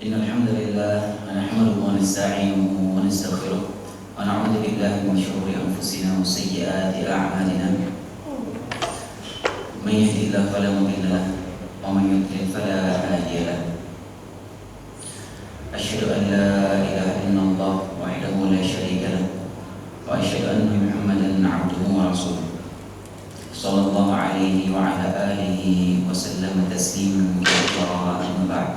إن الحمد لله نحمده ونستعينه ونستغفره ونعوذ بالله من شرور أنفسنا وسيئات أعمالنا من يهده الله فلا مضل له ومن يضلل فلا هادي له أشهد أن لا إله إلا الله وحده لا شريك له وأشهد أن محمدا عبده ورسوله صلى الله عليه وعلى آله وسلم تسليما كثيرا أما بعد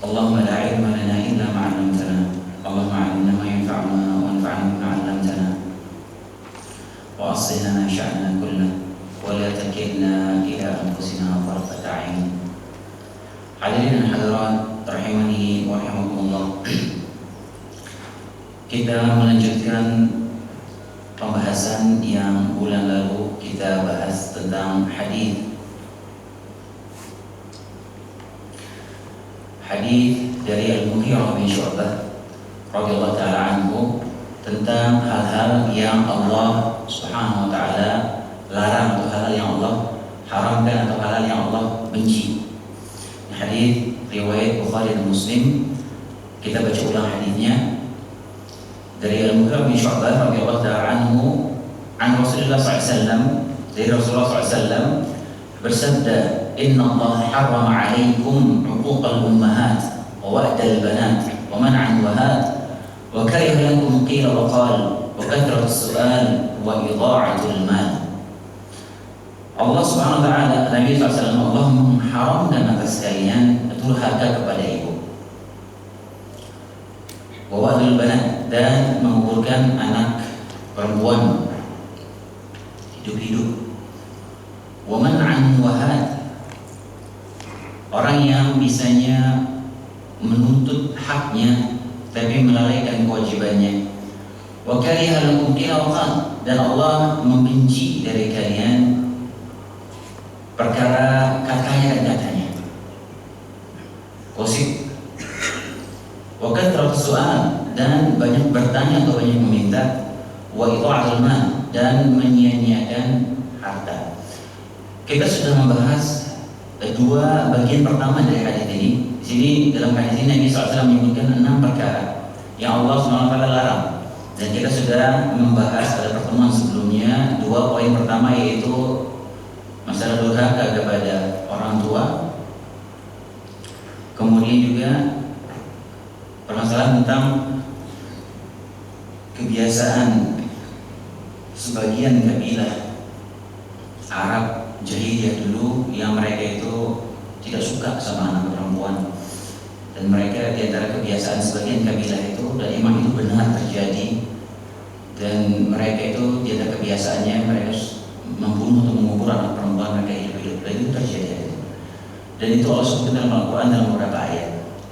اللهم لا علم لنا إلا ما علمتنا اللهم علمنا ما ينفعنا وانفعنا بما علمتنا وأصلح لنا شأننا كله ولا تكلنا إلى أنفسنا طرفة عين. Hadirin dan hadirat rahimani wa rahimakumullah. Kita melanjutkan pembahasan yang bulan lalu kita bahas tentang hadis dari Al-Mughirah bin Syu'bah radhiyallahu taala anhu tentang hal-hal yang Allah Subhanahu wa taala larang atau hal yang Allah haramkan atau hal yang Allah benci. Hadis riwayat Bukhari dan Muslim. Kita baca ulang hadisnya dari Al-Mughirah bin Syu'bah radhiyallahu taala anhu an Rasulullah SAW, dari Rasulullah SAW bersabda, Inna Allah harrama alaikum uquqal ummahat wa wa'dal banat wa man'an wahat wa kariha lakum qila wa qal wa kathratus su'al wa idha'atul mal. Allah Subhanahu wa taala, Nabi SAW, Allah mengharamkan atas kalian durhaka kepada ibu, wa wa'dul banat, dan menguburkan anak perempuan hidup-hidup, wa man'an wahat, orang yang bisanya menuntut haknya tapi melalaikan kewajibannya, wa kariha lakum qila wa qal, dan Allah membenci dari kalian perkara katanya dan katanya, gosip, wa kathratus su'al, dan banyak bertanya atau banyak meminta, wa idha'atul mal, dan menyia-nyiakan harta. Kita sudah membahas dua bagian pertama dari hadis ini. Di sini dalam hadis ini Nabi SAW menyebutkan 6 perkara yang Allah SWT larang, dan kita sudah membahas pada pertemuan sebelumnya 2 poin pertama, yaitu masalah durhaka kepada orang tua, kemudian juga permasalahan tentang kebiasaan sebagian kabilah Arab jahiliyah dulu yang mereka itu tidak suka sama anak perempuan, dan mereka di antara kebiasaan sebagian kabilah itu, dan memang itu benar terjadi, dan mereka itu di antara kebiasaannya mereka membunuh atau mengubur anak perempuan mereka hidup-hidup, dan itu terjadi. Dan itu Allah sebutkan dalam Al-Quran dalam beberapa ayat.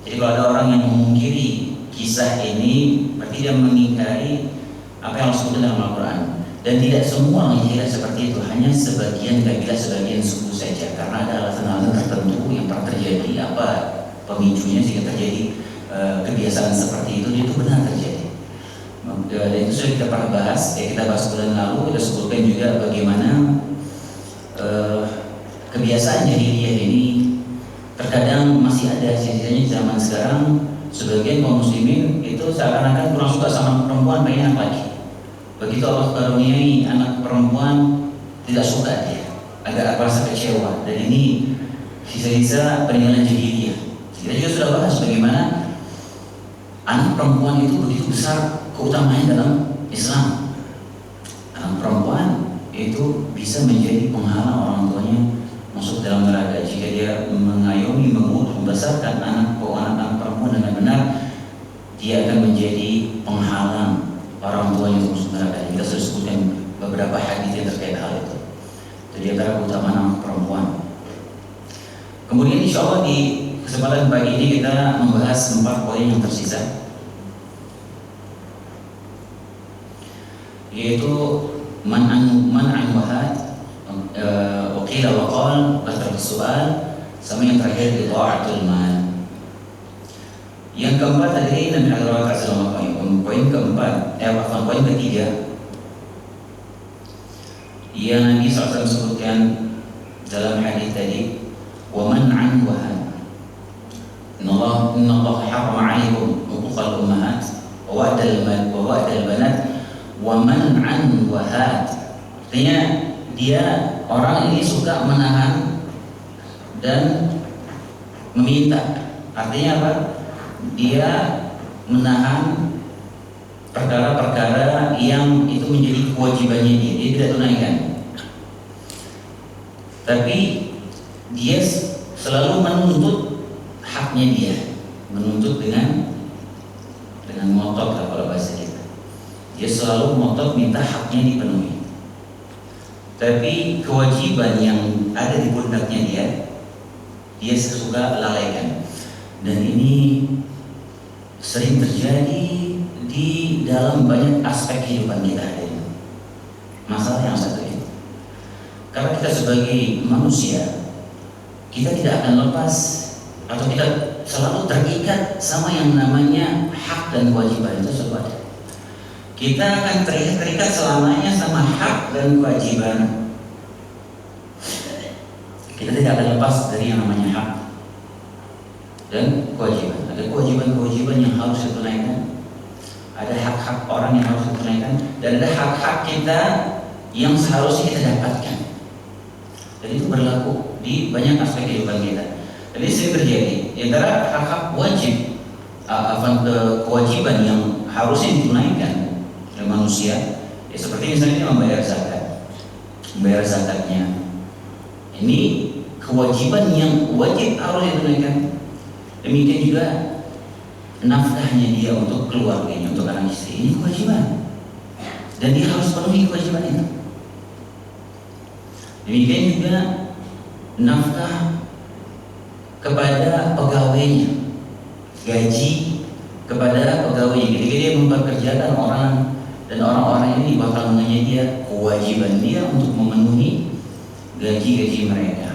Jadi kalau ada orang yang memungkiri kisah ini, berarti dia mengingkari apa yang Allah sebutkan dalam Al-Quran. Dan tidak semua orang yang seperti itu, hanya sebagian kabilah, sebagian suku saja, karena ada alasan-alasan tertentu yang pernah terjadi, apa pemicunya sehingga terjadi kebiasaan seperti itu benar terjadi. Dan itu sudah kita pernah bahas, kita bahas bulan lalu, kita sebutkan juga bagaimana kebiasaan jahiliyah ini terkadang masih ada sisanya zaman sekarang. Sebagian kaum muslimin itu seakan-akan kurang suka sama perempuan, pengen anak lagi. Begitu Allah karuniai anak perempuan, tidak suka dia, agak merasa kecewa. Dan ini sisa-sisa peninggalan jahiliyah. Kita juga sudah bahas bagaimana anak perempuan itu begitu besar keutamaannya dalam Islam. Anak perempuan itu bisa menjadi penghalang orang tuanya masuk dalam neraka jika dia mengayomi, mengurus, membesarkan anak perempuan dengan benar. Dia akan menjadi penghalang orang tuanya untuk masuk neraka. Kita sudah sebutkan beberapa hadis yang terkait hal itu. Jadi antara keutamaan anak perempuan. Kemudian insya Allah di kesempatan pagi ini kita membahas 4 poin yang tersisa, yaitu man'an wahat, wa qila wa qal, kathratus su'al, sama yang terakhir idha'atul mal. Yang keempat tadi Nabi Muhammad SAW, poin keempat, poin ketiga yang Nabi SAW sebutkan dalam hadis tadi, wa wa had. Innallaha harrama 'alaikum uquqal ummahat wa wa'dal banat wa man'an wa had. Artinya dia orang ini suka menahan dan meminta. Artinya apa? Dia menahan perkara-perkara yang itu menjadi kewajibannya dia tidak tunaikan. Tapi dia selalu menuntut haknya dia, menuntut dengan ngotot lah kalau bahasa kita. Dia selalu ngotot minta haknya dipenuhi. Tapi kewajiban yang ada di pundaknya dia suka lalaikan. Dan ini sering terjadi di dalam banyak aspek kehidupan kita hari ini. Masalah yang satu ini, karena kita sebagai manusia, kita tidak akan lepas atau kita selalu terikat sama yang namanya hak dan kewajiban. Itu selalu ada. Kita akan terikat selamanya sama hak dan kewajiban. Kita tidak akan lepas dari yang namanya hak dan kewajiban. Ada kewajiban-kewajiban yang harus ditunaikan, ada hak-hak orang yang harus ditunaikan, dan ada hak-hak kita yang seharusnya kita dapatkan. Dan itu berlaku di banyak aspek kehidupan kita. Jadi sering terjadi antara hak-hak wajib, kewajiban yang harusnya ditunaikan oleh manusia, ya seperti misalnya membayar zakatnya. Ini kewajiban yang wajib harus ditunaikan. Demikian juga nafkahnya dia untuk keluarganya, untuk anak istri, ini kewajiban, dan dia harus penuhi kewajiban itu. Demikian juga nafkah kepada pegawainya, gaji kepada pegawainya. Ketika dia mempekerjakan orang dan orang-orang ini bakal mengenai dia, kewajiban dia untuk memenuhi gaji-gaji mereka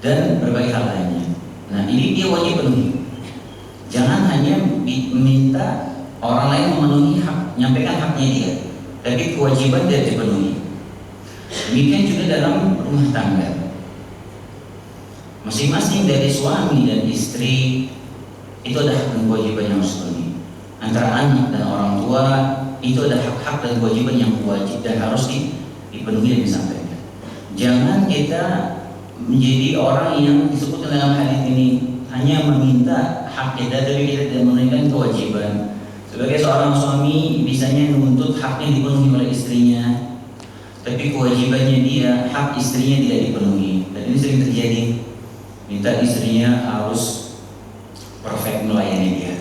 dan berbagai hal lainnya. Nah, ini dia wajib penuhi. Jangan hanya meminta orang lain memenuhi hak, menyampaikan haknya dia, tapi kewajiban dia dipenuhi. Demikian juga dalam rumah tangga. Masing-masing dari suami dan istri itu ada hak dan kewajiban yang harus dipenuhi. Antara anak dan orang tua itu ada hak-hak dan kewajiban yang wajib dan harus dipenuhi dan disampaikan. Jangan kita menjadi orang yang disebutkan dalam hadis ini hanya meminta hak kita tapi kita tidak menunaikan kewajiban. Sebagai seorang suami bisanya menuntut haknya dipenuhi oleh istrinya, tapi kewajibannya dia, hak istrinya tidak dipenuhi. Dan ini sering terjadi. Minta istrinya harus perfect melayani dia,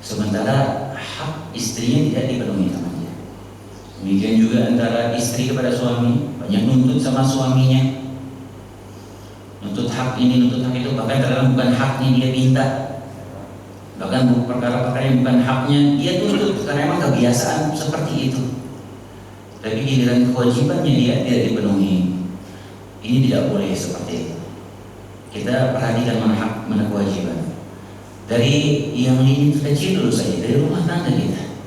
sementara hak istrinya tidak dipenuhi sama dia. Demikian juga antara istri kepada suami, banyak nuntut sama suaminya, nuntut hak ini, nuntut hak itu, bahkan terkadang bukan haknya dia minta, bahkan perkara-perkara yang bukan haknya dia tuntut karena memang kebiasaan seperti itu. Tapi giliran kewajibannya dia tidak dipenuhi. Ini tidak boleh seperti itu. Kita perhatikan mana hak, mana kewajiban. Dari yang ini kecil dulu saja, dari rumah tangga kita.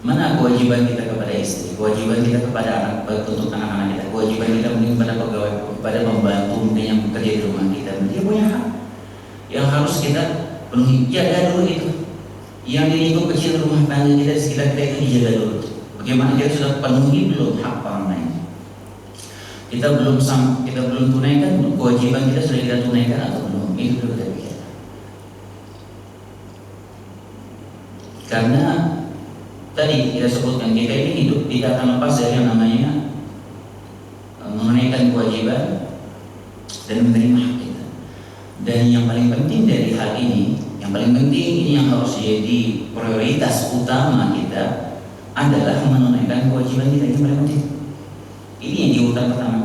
Mana kewajiban kita kepada istri, kewajiban kita kepada anak, untuk anak-anak kita, kewajiban kita mungkin kepada pegawai, kepada pembantu mungkin yang bekerja di rumah kita. Dia punya hak yang harus kita penuhi. Jaga dulu itu. Yang di lingkup kecil rumah tangga kita, sekitar kita itu dijaga dulu. Bagaimana kita sudah penuhi belum hak orang lain? Kita belum tunaikan kewajiban kita, sudah kita tunaikan atau belum? Itu dulu kita pikir. Karena tadi kita sebutkan kita ini hidup tidak akan lepas dari yang namanya menunaikan kewajiban dan menerima hak kita. Dan yang paling penting dari hal ini, yang paling penting ini yang harus jadi prioritas utama kita adalah menunaikan kewajiban kita. Ini paling penting. Ini yang diurutan pertama.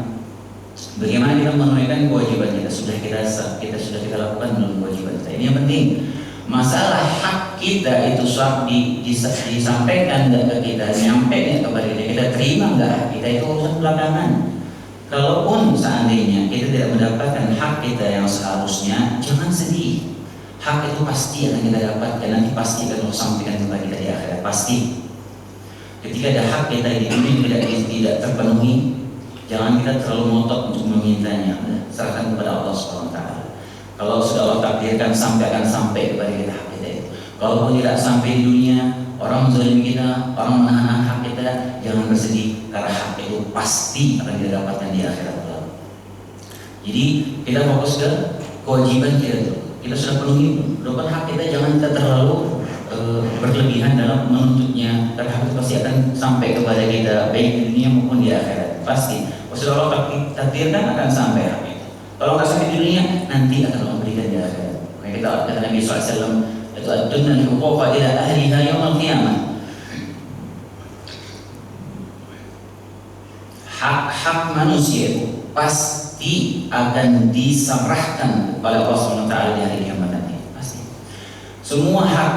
Bagaimana kita menunaikan kewajiban kita? Sudah kita lakukan belum kewajiban kita? Ini yang penting. Masalah hak kita itu disampaikan nggak ke kita, nyampe nggak kepada kita terima nggak hak kita, itu urusan belakangan. Kalaupun seandainya kita tidak mendapatkan hak kita yang seharusnya, jangan sedih. Hak itu pasti akan kita dapatkan, nanti pasti akan Allah sampaikan kepada kita di akhirat, pasti. Ketika ada hak kita di dunia tidak terpenuhi, Jangan kita terlalu ngotot untuk memintanya. Serahkan kepada Allah Subhanahu wa taala. Kalau sudah Allah takdirkan sampai akan sampai kepada kita hak kita itu. Kalaupun tidak sampai di dunia, orang zalim kita, orang menahan hak kita, jangan bersedih karena hak itu pasti akan didapatkan di akhirat kelak. Jadi kita fokus ke kewajiban kita itu. Kita sudah penuhi belum hak kita, jangan kita terlalu berlebihan dalam menuntutnya. Karena hak itu pasti akan sampai kepada kita baik di dunia maupun di akhirat. Pasti. Kalau Allah takdirkan akan sampai hak itu. Kalau nggak sampai di dunia, nanti akan Allah berikan di akhirat. Kayak kita kata Nabi SAW, itu ad-dunya al-huquqa ila ahliha yaumil qiyamah. Hak-hak manusia itu pasti akan diserahkan kepada Allah SWT di hari kiamat nanti. Pasti. Semua hak,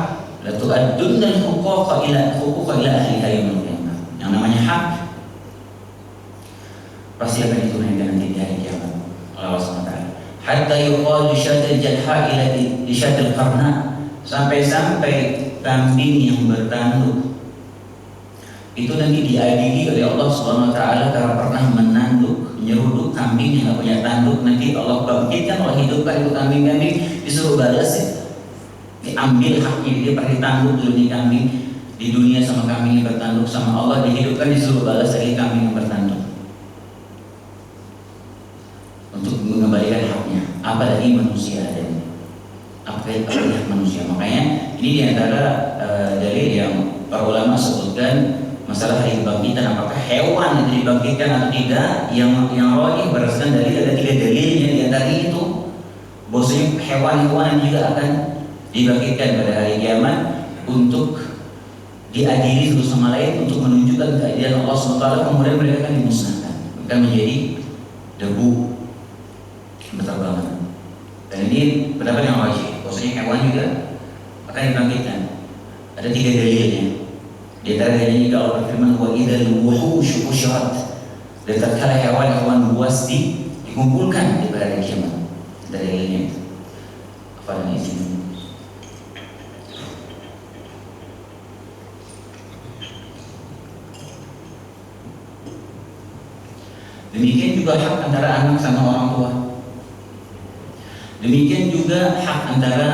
la tu'addunna al-huquqa ila ahliha yaumil qiyamah. Yang namanya hak pasti akan ditunaikan nanti di hari kiamat oleh Allah SWT. Hatta yuqal lisyatil jalha ila lisyatil qarna, sampai-sampai kambing yang bertanduk itu nanti diadili oleh Allah Subhanahu wa taala karena pernah menanduk, menyeruduk kambing yang tidak punya tanduk. Nanti Allah bangkitkan, Allah hidupkan itu kambing-kambing, disuruh balas ya. Diambil haknya, dia pakai tanduk dulu nih kambing di dunia sama kambing yang bertanduk, sama Allah dihidupkan, disuruh balas lagi kambing yang bertanduk untuk mengembalikan haknya. Apalagi manusia ada ini, apalagi hak manusia. Makanya ini diantara dalil yang para ulama sebutkan masalah hari kebangkitan, apakah hewan itu dibangkitkan atau tidak. Yang rajih berdasarkan dalil, ada 3 dalilnya. Di antara itu bahwasanya hewan-hewan juga akan dibangkitkan pada hari kiamat untuk diadili satu sama lain, untuk menunjukkan keadilan Allah SWT. Kemudian mereka akan dimusnahkan, akan menjadi debu berterbangan. Dan ini pendapat yang rajih, bahwasanya hewan juga akan dibangkitkan. Ada 3 dalilnya. Di antara dalilnya Allah berfirman, wa idzal wuhushu husyirat. Dan tatkala hewan-hewan buas dikumpulkan di pada hari kiamat. Dalilnya itu. Apa namanya itu? Demikian juga hak antara anak sama orang tua. Demikian juga hak antara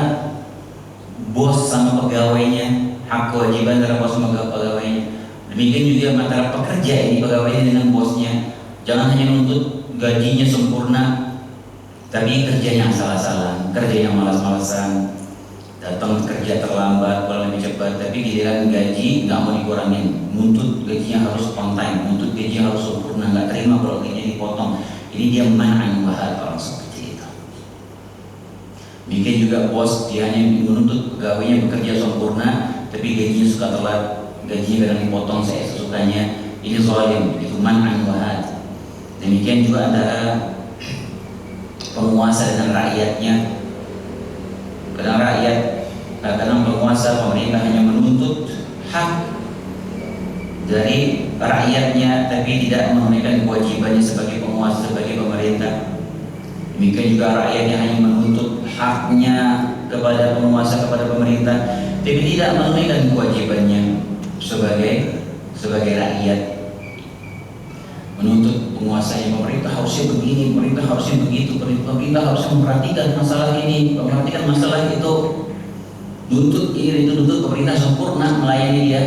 bos sama pegawainya, hak kewajiban antara bos sama pegawainya. Demikian juga antara pekerja ini pegawainya dengan bosnya. Jangan hanya menuntut gajinya sempurna, tapi kerjanya salah-salah, kerjanya malas-malasan, datang kerja terlambat, pulang lebih cepat, tapi giliran gaji nggak mau dikurangin, nuntut gajinya harus on time, nuntut gajinya harus sempurna, nggak terima kalau gajinya dipotong. Ini dia man'an wahal orang seperti itu. Demikian juga bos, dia hanya menuntut pegawainya bekerja sempurna, tapi gajinya suka telat, gajinya kadang dipotong sesukanya. Ini zalim, itu man'an wahal. Demikian juga antara penguasa dengan rakyatnya. Kadang rakyat, kadang penguasa, pemerintah hanya menuntut hak dari rakyatnya, tapi tidak menunaikan kewajibannya sebagai penguasa, sebagai pemerintah. Demikian juga rakyatnya hanya menuntut haknya kepada penguasa, kepada pemerintah, tapi tidak menunaikan kewajibannya sebagai rakyat. Menuntut penguasanya, pemerintah harusnya begini, pemerintah harusnya begitu, pemerintah harusnya memperhatikan masalah ini, memperhatikan masalah itu. Nuntut ini, itu nuntut pemerintah sempurna melayani dia.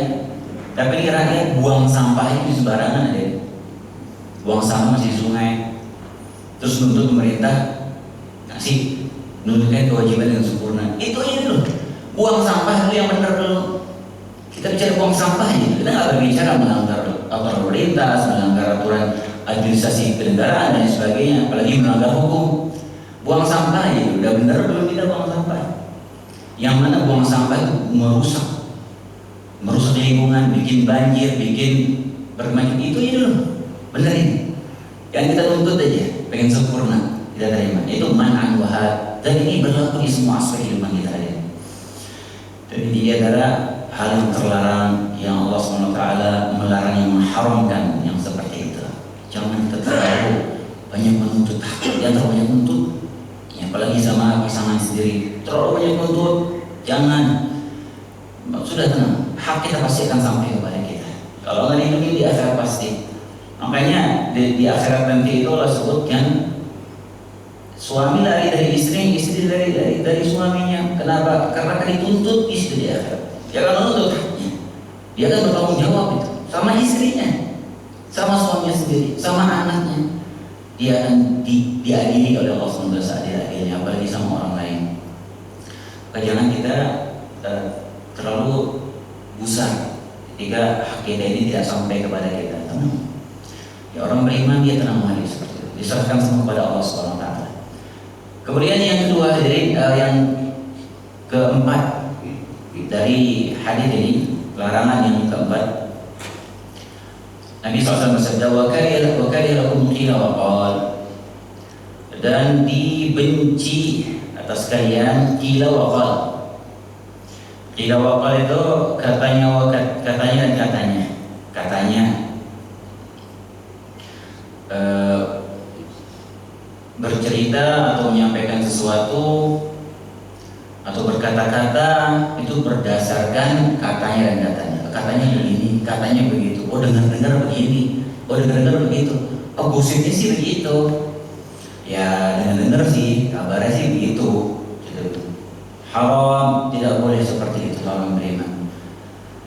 Tapi ini rakyat buang sampah itu sembarangan aja. Buang sampah masih di sungai. Terus nuntut pemerintah ngasih, nuntutkan kewajiban yang sempurna. Itu aja dulu. Buang sampah dulu yang benar dulu. Kita bicara buang sampah aja. Kita nggak berbicara melanggar aturan lalu lintas, melanggar aturan administrasi kendaraan dan sebagainya, apalagi melanggar hukum. Buang sampah aja, udah benar belum kita buang sampah? Yang mana buang sampah itu merusak lingkungan, bikin banjir, bikin bermacam, itu aja dulu. Bener ini. Yang kita tuntut aja, pengen sempurna, tidak terima. Itu man'an wahad. Dan ini berlaku di semua aspek kehidupan kita ya. Dan ini adalah hal yang terlarang, yang Allah SWT melarang, yang mengharamkan yang seperti itu. Jangan kita terlalu banyak menuntut, yang terlalu banyak menuntut, ya, apalagi sama pasangan sendiri. Terlalu banyak menuntut, jangan. Sudah tenang, hak kita pasti akan sampai kepada kita. Kalau nggak dilindungi di akhirat pasti. Makanya di akhirat nanti itu Allah sebutkan suami lari dari istri, istri dari suaminya. Kenapa? Karena akan dituntut istri di akhirat. Dia akan menuntut, dia akan bertanggung jawab itu sama istrinya, sama suaminya sendiri, sama anaknya. Dia akan diadili oleh Allah SWT seadil-adilnya, apalagi sama orang lain. Jangan kita terlalu gusar ketika hak kita ini tidak sampai kepada kita. Tenang. Ya, orang beriman dia tenang hati seperti itu. Diserahkan semua kepada Allah SWT. Kemudian yang kedua, yang keempat dari hadis ini, larangan yang keempat, Nabi SAW bersabda, wa kariha lakum qila wa qal, dan dibenci atas kalian qila wa qal. Qila wa qal itu katanya dan katanya bercerita atau menyampaikan sesuatu atau berkata-kata itu berdasarkan katanya dan katanya begini, katanya begitu, oh dengar begini, oh dengar begitu, oh gosipnya sih begitu, ya dengar sih kabarnya sih begitu, gitu. Haram, tidak boleh seperti itu orang beriman,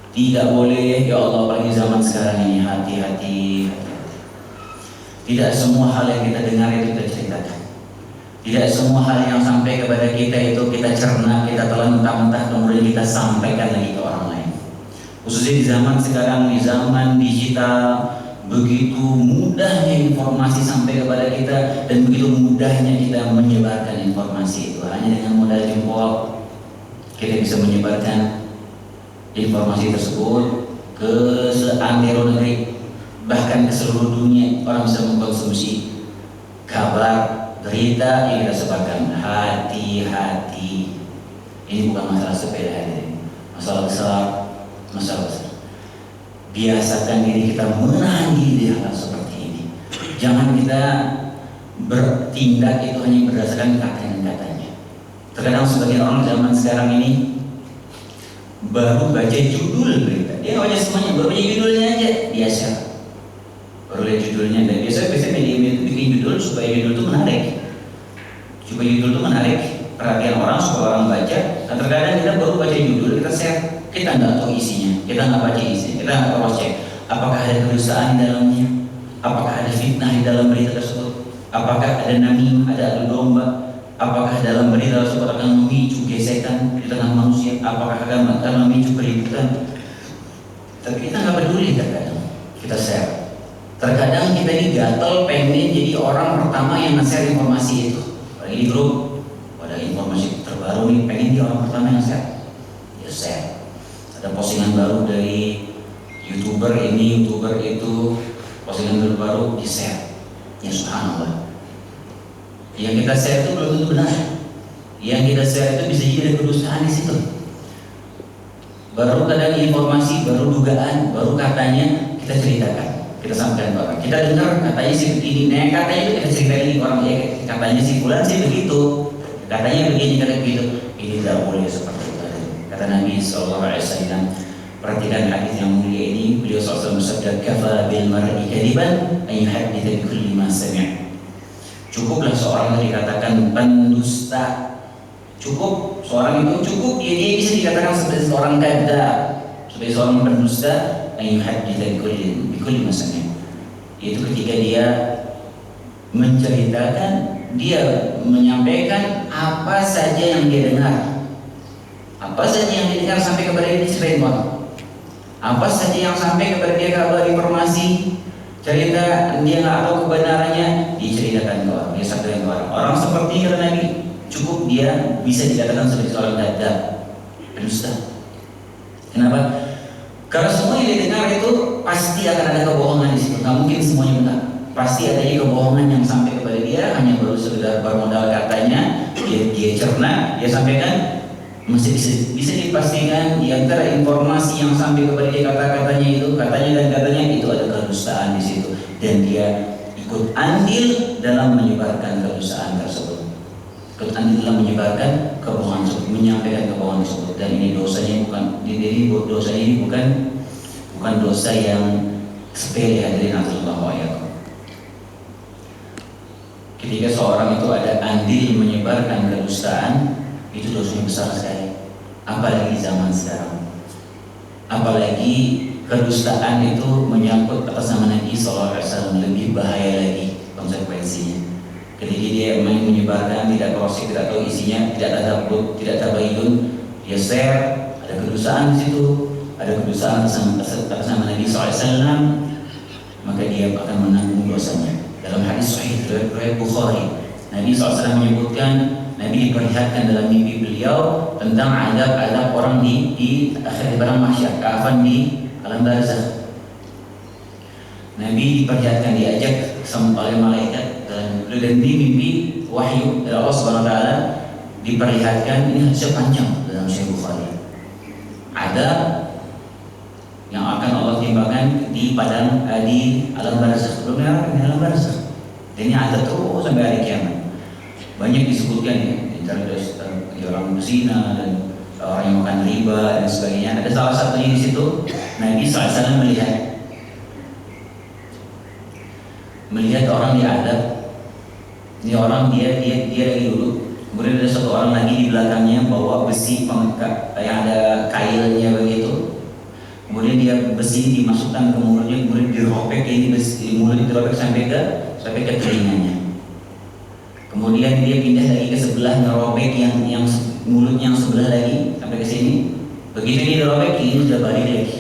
tidak boleh. Ya Allah, apalagi zaman sekarang ini, hati-hati. Tidak semua hal yang kita dengar itu kita ceritakan. Tidak semua hal yang sampai kepada kita itu kita cerna, kita telan mentah-mentah kemudian kita sampaikan lagi ke orang lain. Khususnya di zaman sekarang, di zaman digital, begitu mudahnya informasi sampai kepada kita dan begitu mudahnya kita menyebarkan informasi itu. Hanya dengan modal jempol kita bisa menyebarkan informasi tersebut ke seantero negeri, bahkan ke seluruh dunia. Orang bisa mengkonsumsi kabar, berita yang kita sebarkan. Hati-hati, ini bukan masalah sepele, ini masalah besar. Biasakan diri kita menahan diri hal seperti ini. Jangan kita bertindak itu hanya berdasarkan katanya. Terkadang sebagian orang zaman sekarang ini baru baca judul berita, dia nggak baca semuanya, baru baca judulnya aja, biasa. Baru lihat judulnya, dan biasanya media itu bikin judul supaya judul itu menarik, perhatian orang supaya orang baca. Dan terkadang kita baru baca judul, kita share, kita nggak tahu isinya, kita nggak baca isinya, kita nggak cross check apakah ada kedustaan di dalamnya, apakah ada fitnah di dalam berita tersebut, apakah ada namimah, ada adu domba, apakah dalam berita tersebut akan memicu gesekan di tengah manusia, apakah akan memicu keributan. Tapi kita nggak peduli, terkadang kita share. Terkadang kita ini gatel pengen jadi orang pertama yang nge-share informasi itu. Lagi di grup, ada informasi terbaru nih, pengen jadi orang pertama yang share. Ya share. Ada postingan baru dari YouTuber ini, YouTuber itu, postingan terbaru di share. Ya subhanallah. Yang kita share itu belum tentu benar. Yang kita share itu bisa jadi ada kedustaan di situ. Baru kadang informasi, baru dugaan, baru katanya kita ceritakan, kita sampaikan ke orang. Kita dengar katanya sih begini, katanya itu kita ceritain ke orang, ya katanya sih bulan sih begitu, katanya begini, katanya begitu. Ini tidak boleh seperti itu. Kata Nabi SAW, perhatikan hadis yang mulia ini, beliau SAW bersabda, kafa bil mar'i kadiban an yuhadditha bi kulli ma sami'. Cukuplah seorang yang dikatakan pendusta. Cukup seorang itu dia bisa dikatakan sebagai seorang kadzdzab, sebagai seorang pendusta, an yuhadditha bi kulli ma sami'. Itu ketika dia menceritakan, dia menyampaikan apa saja yang dia dengar. Apa saja yang didengar sampai kepada dia diceritain orang. Apa saja yang sampai kepada dia kabar, informasi, cerita dia nggak tahu kebenarannya, diceritakan ke orang, dia sampaikan ke orang. Orang seperti kata Nabi, cukup dia bisa dikatakan sebagai seorang kadzdzab, pendusta. Kenapa? Karena semua yang didengar itu pasti akan ada kebohongan di situ. Nggak mungkin semuanya benar. Pasti ada kebohongan yang sampai kepada dia hanya baru sekedar bermodal katanya, dia cerna, dia sampaikan. Masih bisa dipastikan di antara informasi yang sampai kepada dia kata-katanya itu, katanya itu ada kedustaan di situ, dan dia ikut andil dalam menyebarkan kedustaan tersebut, ikut andil dalam menyebarkan kebohongan tersebut, menyampaikan kebohongan tersebut. Dan ini dosanya bukan dosa yang sepele, hadirin azallahu wa'alaikum. Ketika seorang itu ada andil menyebarkan kedustaan, itu dosanya besar sekali. Apalagi zaman sekarang. Apalagi kedustaan itu menyangkut atas nama Nabi SAW, lebih bahaya lagi konsekuensinya. Ketika dia main menyebarkan, tidak crossing, tidak tahu isinya, tidak tadabbur, tidak tabayyun, dia share, ada kedustaan di situ, ada kedustaan atas nama Nabi SAW, maka dia akan menanggung dosanya. Dalam hadis sahih riwayat Bukhari, Nabi SAW menyebutkan, Nabi diperlihatkan dalam mimpi beliau tentang adab-adab orang di akhir barang mahsyar, kafan di alam barzakh. Nabi diperlihatkan, diajak sama oleh malaikat dan di mimpi wahyu dari Allah Subhanahu wa taala, diperlihatkan, ini hadis panjang dalam Sahih Bukhari. Ada yang akan Allah timbangkan di padang di alam barzakh, belum di alam barzakh. Dan ini ada terus sampai hari kiamat. Banyak disebutkan ya, dari orang berzina dan orang yang makan riba dan sebagainya. Ada salah satunya di situ, Nabi SAW melihat orang diadab. Ini orang dia lagi duduk. Kemudian ada satu orang lagi di belakangnya bawa besi pengangkat yang ada kailnya begitu. Kemudian dia besi dimasukkan ke mulutnya, kemudian dirobek, ini besi mulut dirobek sampai ke telinganya. Kemudian dia pindah lagi ke sebelah, ngerobek yang mulut yang sebelah lagi sampai ke sini. Begitu ini dirobek, ini sudah balik lagi.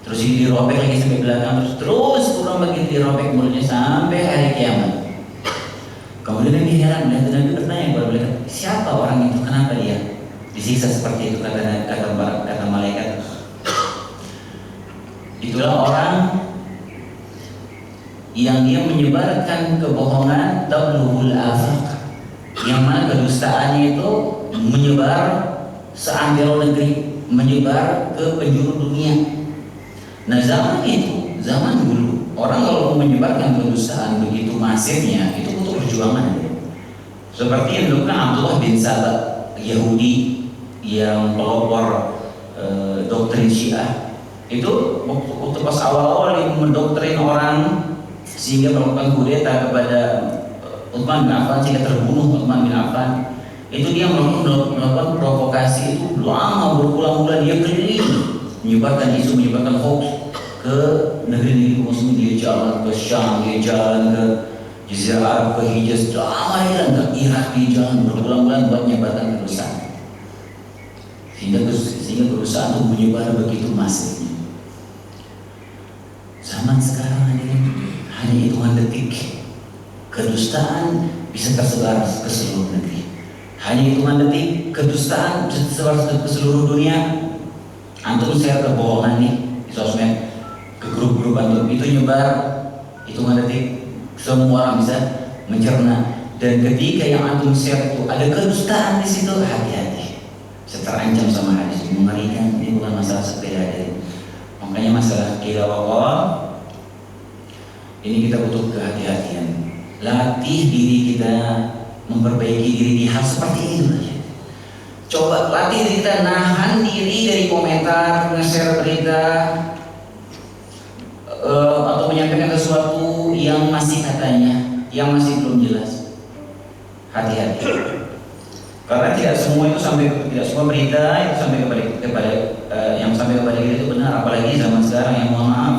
Terus ini dirobek lagi sampai belakang, terus kurang begitu dirobek mulutnya sampai hari kiamat. Kemudian Nabi heran, Nabi bertanya kepada mereka, siapa orang itu, kenapa dia disiksa seperti itu, kata malaikat. Itulah orang yang dia menyebarkan kebohongan, tablughul afaq, yang mana kedustaannya itu menyebar seantero negeri, menyebar ke penjuru dunia. Nah zaman itu, zaman dulu, orang kalau mau menyebarkan kedustaan begitu masifnya, itu butuh perjuangan. Seperti yang dilakukan Abdullah bin Sabah, Yahudi yang pelopor doktrin Syiah. Itu waktu pas awal-awal dia mendoktrin orang sehingga melakukan kudeta kepada Utsman bin Affan, sehingga terbunuh Utsman bin Affan. Itu dia melakukan provokasi itu lama, berbulan-bulan dia keliling menyebarkan isu, menyebarkan hoax ke negeri-negeri muslim. Dia jalan ke Syam, dia jalan ke Jazirah Arab, ke Hijaz, lama dia jalan ke Irak, dia jalan berbulan-bulan buat menyebarkan kedustaan. Sehingga kedustaan itu menyebar begitu masifnya. Zaman sekarang ini hanya hitungan detik kedustaan bisa tersebar ke seluruh negeri. Hanya hitungan detik kedustaan bisa tersebar ke seluruh dunia. Antum share kebohongan nih di sosmed, ke grup-grup antum, itu nyebar hitungan detik, semua orang bisa mencerna. Dan ketika yang antum share itu ada kedustaan di situ, hati-hati, terancam sama hadis, mengerikan. Ini bukan masalah sepele. Makanya masalah qila waqal ini kita butuh kehati-hatian. Latih diri kita memperbaiki diri di hal seperti ini. Coba latih diri kita nahan diri dari komentar, nge-share berita atau menyampaikan sesuatu yang masih katanya, yang masih belum jelas. Hati-hati. Karena tidak semua berita itu sampai kepada yang sampai kepada kita itu benar. Apalagi zaman sekarang yang mohon maaf,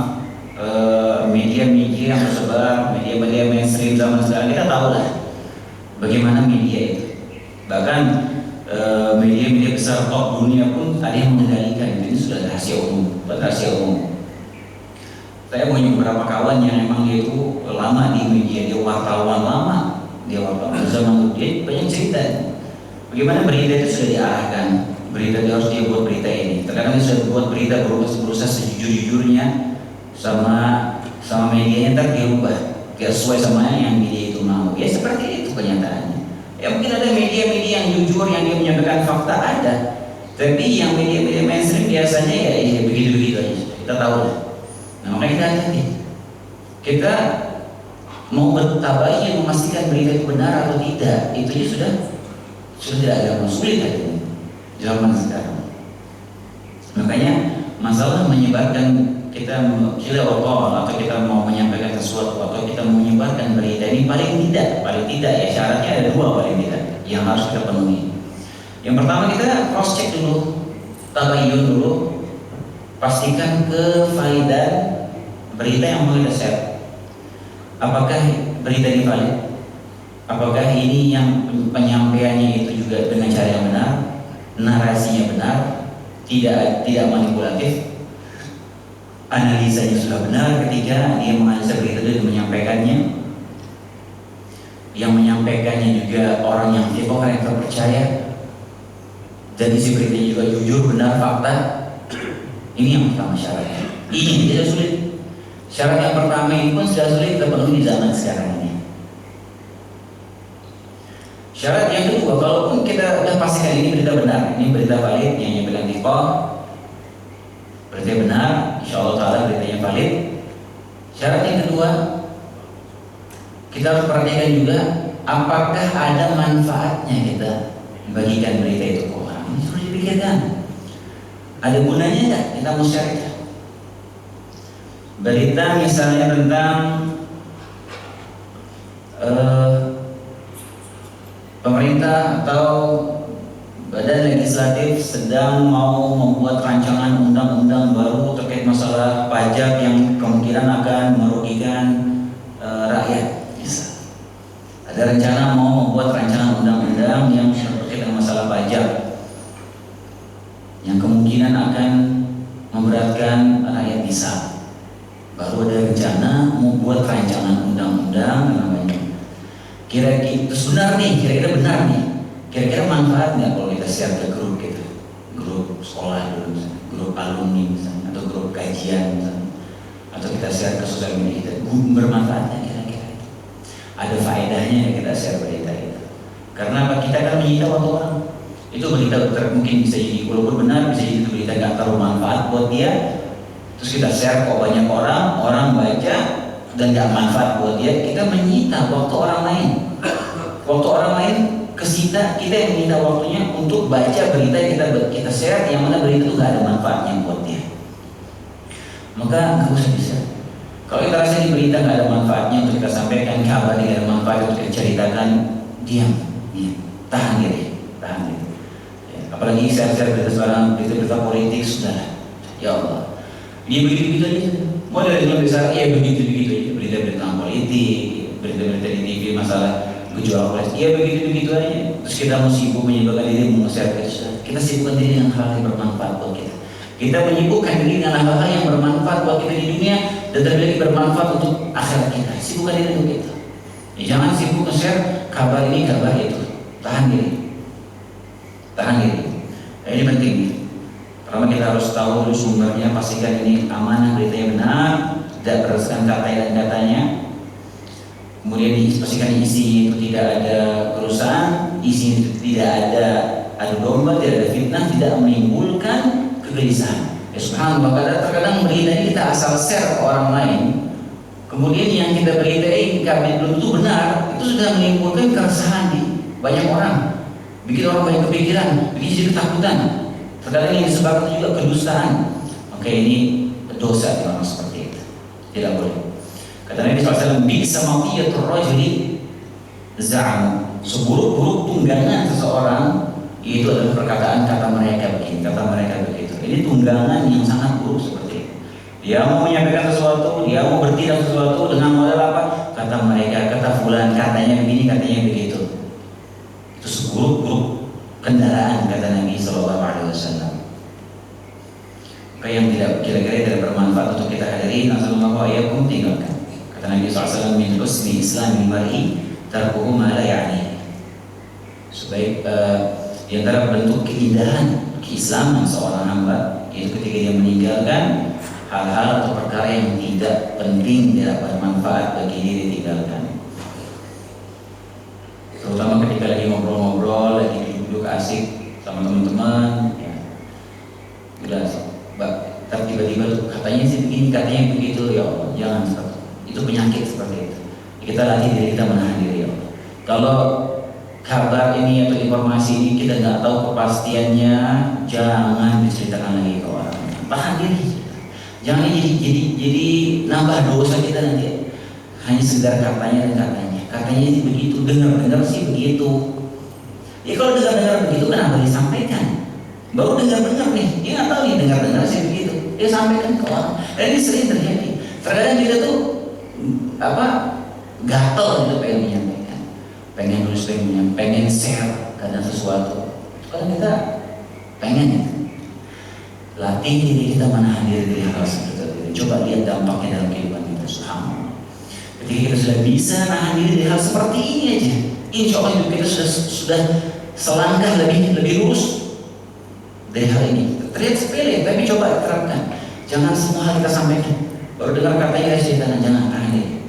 media-media yang tersebar, media-media mainstream zaman sekarang, kita tahu lah bagaimana media itu. Bahkan media-media besar top dunia pun ada yang mengendalikan. Ini sudah rahasia umum, Saya punya beberapa kawan yang memang dia itu lama di media, dia wartawan lama, zaman dia banyak cerita. Bagaimana berita itu sudah diarahkan, berita dia harus dia buat berita ini. Terkadang dia sudah buat berita berusaha sejujur-jujurnya sama medianya, ntar dia ubah, dia sesuai sama yang media itu mau. Ya seperti itu kenyataannya. Ya mungkin ada media-media yang jujur, yang dia menyampaikan fakta ada, tapi yang media-media mainstream biasanya ya begitu-begitu aja. Kita tahu lah. Nah makanya kita hati-hati. Kita mau bertabayun memastikan berita itu benar atau tidak, itu sudah tidak ada sulit lagi zaman sekarang. Makanya masalah menyebarkan kita atau kita mau menyampaikan sesuatu atau kita mau menyebarkan berita ini paling tidak ya syaratnya ada dua paling tidak yang harus kita penuhi. Yang pertama kita cross check dulu, tabayyun dulu, pastikan kevalidan berita yang mau kita share. Apakah berita ini valid? Apakah ini yang penyampaiannya itu juga dengan cara yang benar, narasinya benar, tidak manipulatif, analisanya sudah benar ketika dia menganalisa berita itu dan menyampaikannya. Yang menyampaikannya juga orang yang orang yang terpercaya dan isi beritanya juga jujur, benar, fakta. Ini yang pertama syaratnya. Ini tidak sulit. Syarat yang pertama ini pun sudah sulit kita penuhi di zaman sekarang ini. Syarat yang kedua, kalaupun kita sudah pastikan ini berita benar, ini berita valid, yang bilang tiqah, berita benar, insya Allah Ta'ala beritanya valid. Syarat yang kedua, kita harus perhatikan juga apakah ada manfaatnya kita bagikan berita itu ke orang. Ini harus dipikirkan. Ada gunanya enggak kita mau share itu? Berita misalnya tentang pemerintah atau badan legislatif sedang mau membuat rancangan undang-undang baru terkait masalah pajak yang kemungkinan akan merugikan rakyat. Ada rencana mau membuat rancangan undang-undang yang terkait dengan masalah pajak yang kemungkinan akan memberatkan rakyat bisa. Baru ada rencana membuat rancangan undang-undang namanya. Kira-kira benar nih. Kira-kira manfaat nggak kalau kita share ke grup gitu, grup sekolah dulu, misalnya, grup alumni misalnya, atau grup kajian misalnya, atau kita share ke sosial media kita, bermanfaatnya kira-kira? Ada faedahnya kita share berita itu. Karena apa? Kita akan menyita waktu orang. Itu berita mungkin bisa jadi, walaupun benar bisa jadi itu berita nggak terlalu manfaat buat dia. Terus kita share kok banyak orang baca dan nggak manfaat buat dia, kita menyita waktu orang lain. Waktu orang lain kesita, kita yang menyita waktunya untuk baca berita yang kita share yang mana berita itu nggak ada manfaatnya buat dia. Maka nggak usah bisa. Kalau kita rasa di berita nggak ada manfaatnya untuk kita sampaikan, kabar nggak ada manfaat untuk kita ceritakan, diam, tahan diri. Ya, apalagi share berita sekarang, berita politik sudah, ya Allah. Dia begitu-begitu aja. Mau dari besar, ya begitu-begitu aja. Berita-berita politik, berita-berita di TV masalah kejualan politik, ya begitu-begitu aja. Terus kita mau sibuk menyibukkan diri meng-share kita sibukkan diri dengan hal yang bermanfaat buat kita. Kita menyibukkan diri dengan hal-hal yang bermanfaat buat kita di dunia dan terlebih untuk akhirat kita. Sibukkan diri untuk itu. Ya, jangan sibuk nge-share kabar ini, kabar itu. Tahan diri. Ini penting. Pertama kita harus tahu dulu sumbernya, pastikan ini amanah, beritanya benar, tidak berdasarkan kata dan katanya. Kemudian pastikan isi itu tidak ada kerusakan, isi itu tidak ada adu domba, tidak ada fitnah, tidak menimbulkan kegelisahan. Ya subhanallah, terkadang berita ini kita asal share ke orang lain, kemudian yang kita beritain kami belum tentu benar, itu sudah menimbulkan keresahan di banyak orang, bikin orang banyak kepikiran, bikin jadi ketakutan. Terkadang yang disebabkan juga kedustaan. Maka ini dosa di orang seperti itu. Tidak boleh. Kata Nabi SAW, bisa maqiyatul rajuli za'am. Seburuk-buruk tunggangan seseorang itu adalah perkataan kata mereka begini, kata mereka begitu. Ini tunggangan yang sangat buruk seperti itu. Dia mau menyampaikan sesuatu, dia mau bertindak sesuatu dengan modal apa? Kata mereka, kata fulan, katanya begini, katanya begitu. Itu seburuk-buruk kendaraan kata Nabi SAW. Maka yang tidak kira-kira tidak bermanfaat untuk kita hadiri, nasallallahu alaikum, tinggalkan. Kata Nabi SAW, min husni islamil mar'i tarkuhu ma la ya'ni. Supaya di antara bentuk keindahan keislaman seorang hamba yaitu ketika dia meninggalkan hal-hal atau perkara yang tidak penting, tidak bermanfaat bagi diri ditinggalkan. Terutama ketika lagi ngobrol-ngobrol, lagi duduk asik sama teman-teman, ya. Udah, tapi tiba-tiba katanya sih begini, katanya begitu, ya Allah, jangan seperti itu. Itu penyakit seperti itu. Kita latih diri kita menahan diri, ya Allah. Kalau kabar ini atau informasi ini kita nggak tahu kepastiannya, jangan diceritakan lagi ke orang. Tahan diri. Jangan jadi nambah dosa kita nanti. Hanya sekedar katanya dan katanya. Katanya sih begitu, dengar sih begitu. Ya kalau dengar begitu kenapa disampaikan? Baru dengar nih, dia nggak tahu nih dengar sih begitu. Dia sampaikan ke orang. Dan ini sering terjadi. Terkadang kita tuh gatel gitu pengen menyampaikan, pengen nulis, pengen share kadang sesuatu. Kalau kita pengen ya, latih diri kita menahan diri dari hal seperti itu. Coba lihat dampaknya dalam kehidupan kita. Subhanallah. Ketika kita sudah bisa nahan diri dari hal seperti ini aja, insya Allah hidup kita sudah selangkah lebih lurus dari hal ini. Terlihat sepele, tapi coba terapkan. Jangan semua hal kita sampaikan. Baru dengar katanya dari setan, jangan tahan diri.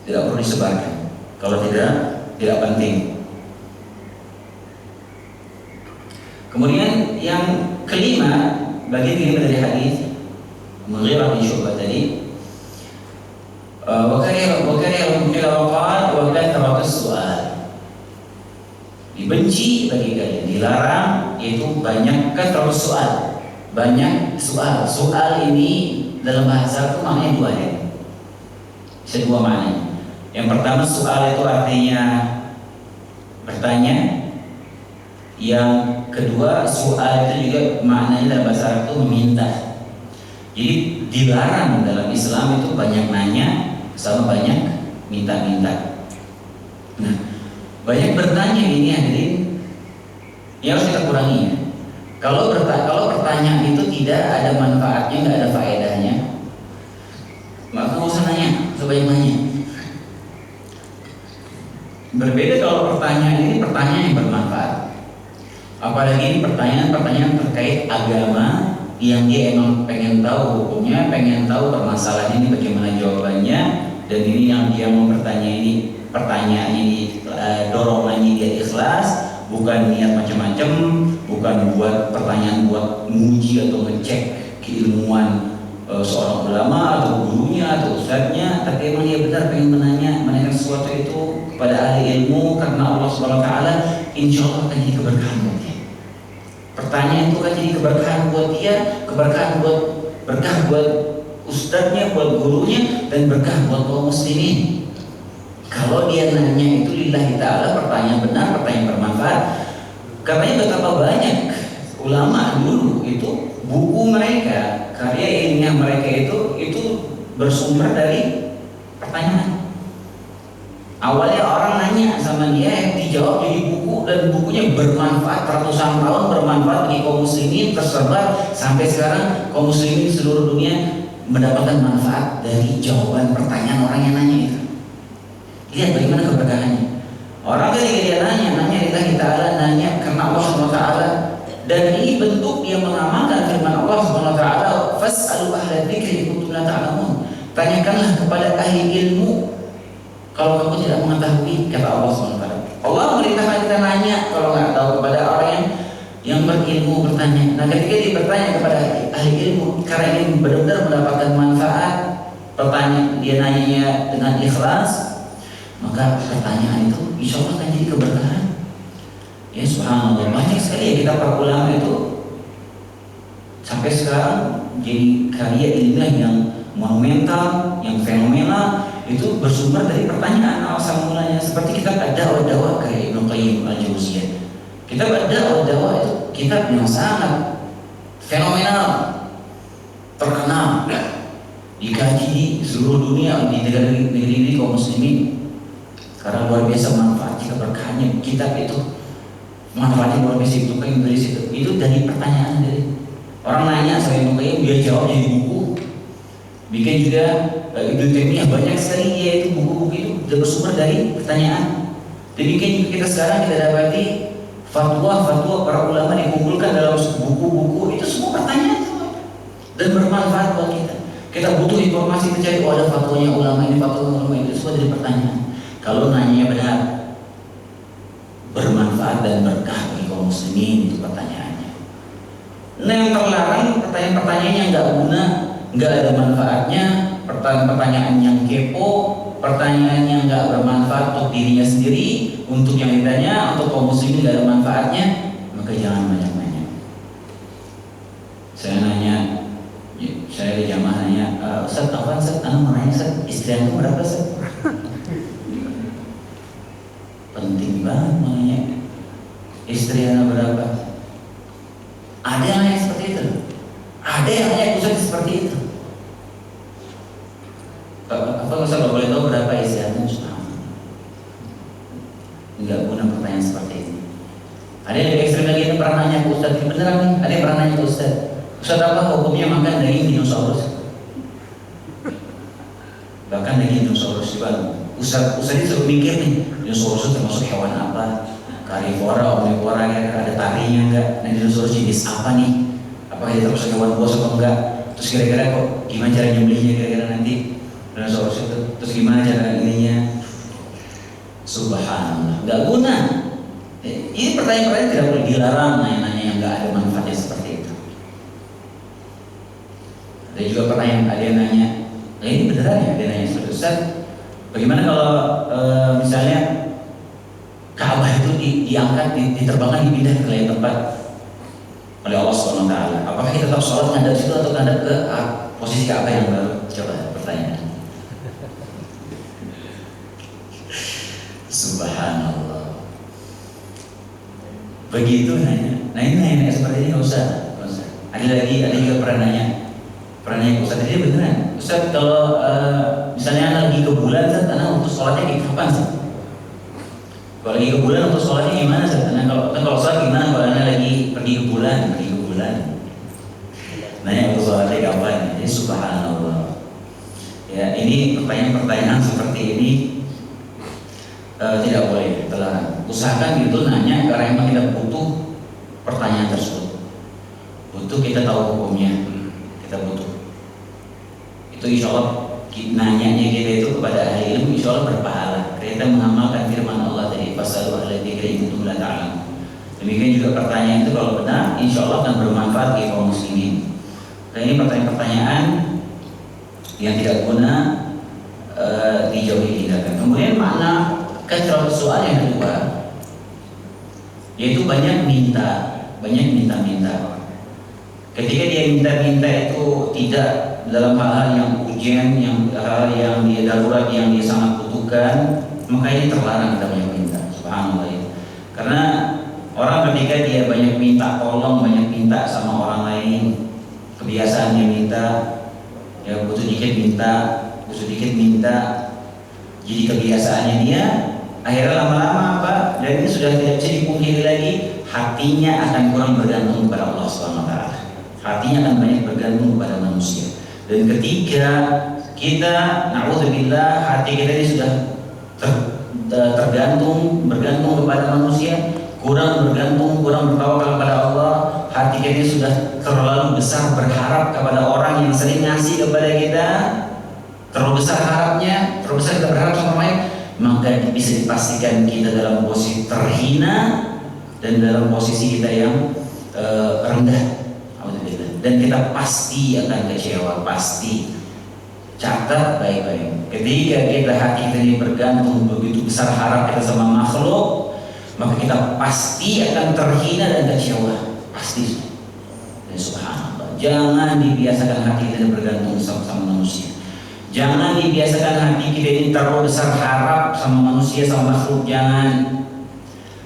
Tidak perlu disebarkan. Kalau tidak penting. Kemudian yang kelima, bagian kelima dari hadis Mughirah bin Syu'bah tadi, wa dibenci bagi kalian, dilarang yaitu banyak terus soal. Banyak soal. Soal ini dalam bahasa itu maknanya dua ya. Bisa dua maknanya. Yang pertama soal itu artinya bertanya. Yang kedua soal itu juga maknanya dalam bahasa Arab itu meminta. Jadi dilarang dalam Islam itu banyak nanya sama banyak minta-minta. Nah, banyak bertanya ini hadirin yang harus kita kurangi ya. Kalau pertanyaan itu tidak ada manfaatnya, nggak ada faedahnya, maka nggak usah nanya, sebanyak nanya. Berbeda kalau pertanyaan ini pertanyaan yang bermanfaat. Apalagi ini pertanyaan terkait agama yang dia emang pengen tahu hukumnya, pengen tahu permasalahan ini bagaimana jawabannya, dan ini yang dia mau bertanya ini, pertanyaan ini dorongannya dia ikhlas, bukan niat macam-macam, bukan buat pertanyaan buat menguji atau ngecek keilmuan seorang ulama atau gurunya atau ustadznya, tapi emang dia benar pengen menanyakan sesuatu itu kepada ahli ilmu karena Allah Subhanahu wa taala insya Allah akan jadi keberkahan buat dia. Pertanyaan itu akan jadi keberkahan buat dia, berkah buat ustadznya, buat gurunya, dan berkah buat kaum muslimin. Kalau dia nanya itu lillahi ta'ala, pertanyaan benar, pertanyaan bermanfaat. Katanya betapa banyak ulama dulu itu buku mereka, karya ilmiah mereka itu bersumber dari pertanyaan. Awalnya orang nanya sama dia, dijawab jadi buku, dan bukunya bermanfaat ratusan tahun, bermanfaat bagi kaum muslimin, tersebar sampai sekarang kaum muslimin di seluruh dunia mendapatkan manfaat dari jawaban pertanyaan orang yang nanya itu. Lihat bagaimana keberkahannya. Orang ketika dia nanya lillahi ta'ala, nanya karena Allah Subhanahu wa taala, dan ini bentuk dia mengamalkan firman Allah Subhanahu wa taala, fas'alu ahla dzikri in kuntum la ta'lamun. Tanyakanlah kepada ahli ilmu kalau kamu tidak mengetahui, kata Allah Subhanahu wa taala. Allah memerintahkan kita nanya kalau nggak tahu kepada orang yang berilmu, bertanya. Nah, ketika dia bertanya kepada ahli ilmu karena ingin benar-benar mendapatkan manfaat, pertanyaan dia nanyanya dengan ikhlas, maka pertanyaan itu insya Allah akan jadi keberkahan. Ya subhanallah, banyak sekali ya kita para ulama itu sampai sekarang jadi karya ilmiah yang monumental, yang fenomenal, itu bersumber dari pertanyaan asal mulanya. Seperti kitab Ad-Dawa kayak Ibnu Qayyim Al-Jauziyah. Kitab Ad-Dawa itu kitab yang sangat fenomenal, terkenal, dikaji di seluruh dunia, di negeri-negeri kaum muslimin. Karena luar biasa manfaatnya, keberkahannya kitab itu, manfaatnya luar biasa. Itu Qayyim itu dari pertanyaan dari orang nanya sama Ibnu Qayyim, dia jawab jadi buku. Bikin juga Ibnu Taimiyah banyak sekali yaitu buku-buku itu bersumber dari pertanyaan. Demikian juga kita sekarang kita dapati fatwa para ulama dikumpulkan dalam buku-buku itu semua pertanyaan semua dan bermanfaat buat kita. Kita butuh informasi, kita cari ada fatwanya ulama ini, fatwa ulama itu, semua dari pertanyaan. Kalau nanya benar, bermanfaat dan berkah bagi kaum muslimin, itu pertanyaannya. Nah, yang terlarang pertanyaan-pertanyaan yang nggak guna, nggak ada manfaatnya, pertanyaan yang kepo, pertanyaan yang nggak bermanfaat untuk dirinya sendiri, untuk yang ditanya, untuk kaum muslimin nggak ada manfaatnya, maka jangan banyak nanya. Saya nanya Afwan Ustaz, anu mau nanya Ustaz, istri antum berapa Ustaz? Penting banget nanya istri anda berapa. Ada yang nanya seperti itu, ada yang nanya Ustaz seperti itu. Apa Ustaz kalau boleh tahu berapa istri anda? Enggak guna pertanyaan seperti ini. Ada yang lebih ekstrim lagi, yang pernah nanya ke Ustaz, ini beneran nih, ada yang pernah nanya ke Ustaz, Ustaz apa hukumnya makan daging dinosaurus? Bahkan daging dinosaurus juga Ustaz disuruh mikir nih, dinosaurus itu termasuk hewan apa? Karnivora, omnivora, kira-kira ada tarinya enggak? Nah dinosaurus jenis apa nih? Apakah dia termasuk hewan buas atau enggak? Terus kira-kira kok gimana cara nyembelihnya kira-kira nanti dinosaurus itu? Terus gimana cara ininya? Subhanallah, enggak guna. Ini pertanyaan-pertanyaan tidak boleh dilarang, nanya-nanya yang enggak ada manfaatnya seperti itu. Ada juga pertanyaan, ada yang nanya, ini beneran ya? Ada yang nanya seperti Ustaz, bagaimana kalau misalnya Ka'bah itu diangkat, diterbangkan, dipindah ke lain tempat oleh Allah SWT? Apakah kita tetap sholat ngadap situ atau ngadap ke posisi Ka'bah yang baru? Coba pertanyaan. Subhanallah. Begitu nanya. Nah ini nanya seperti ini nggak usah. Ada juga pernah nanya ke Ustaz, ini beneran Ustaz kalau misalnya anak lagi ke bulan Ustaz, anak untuk sholatnya kayak kapan sih? Kalau lagi ke bulan untuk sholatnya gimana Ustaz? Kalau sholat gimana kalau anak lagi pergi ke bulan? Nanya untuk sholatnya kapan? Jadi subhanallah. Ya ini pertanyaan seperti ini tidak boleh, terlarang. Usahakan gitu nanya karena memang kita butuh pertanyaan tersebut, butuh kita tahu hukumnya, kita butuh. Itu insya Allah nanyanya kita itu kepada ahli ilmu, insya Allah berpahala. Kita mengamalkan firman Allah tadi, fasalu ahla dzikri in kuntum la ta'lamun. Demikian juga pertanyaan itu kalau benar, insya Allah akan bermanfaat bagi kaum muslimin. Dan ini pertanyaan-pertanyaan yang tidak guna dijauhi tindakan. Kemudian makna kasratus soal yang kedua, yaitu banyak minta. Ketika dia minta itu tidak dalam hal-hal yang urgent, hal yang dia darurat, yang dia sangat butuhkan, maka ini terlarang kita banyak minta. Subhanallah ya. Karena orang ketika dia banyak minta tolong, banyak minta sama orang lain, kebiasaannya minta, ya butuh dikit minta, jadi kebiasaannya dia. Akhirnya lama-lama apa? Dan ini sudah tidak bisa dipungkiri lagi, hatinya akan kurang bergantung kepada Allah SWT. Hatinya akan banyak bergantung kepada manusia. Dan ketika kita, na'udzubillah, hati kita ini sudah bergantung kepada manusia, kurang bertawakal kepada Allah, hati kita ini sudah terlalu besar berharap kepada orang yang sering ngasih kepada kita, terlalu besar harapnya, terlalu besar kita berharap sama orang lain, maka bisa dipastikan kita dalam posisi terhina dan dalam posisi kita yang rendah, dan kita pasti akan kecewa. Pasti catat baik-baik, ketika kita hati kita ini bergantung begitu besar harap kita sama makhluk, maka kita pasti akan terhina dan kecewa, pasti. Dan subhanallah, jangan dibiasakan hati kita bergantung sama manusia. Jangan dibiasakan hati kita ini terlalu besar harap sama manusia, sama makhluk. Jangan.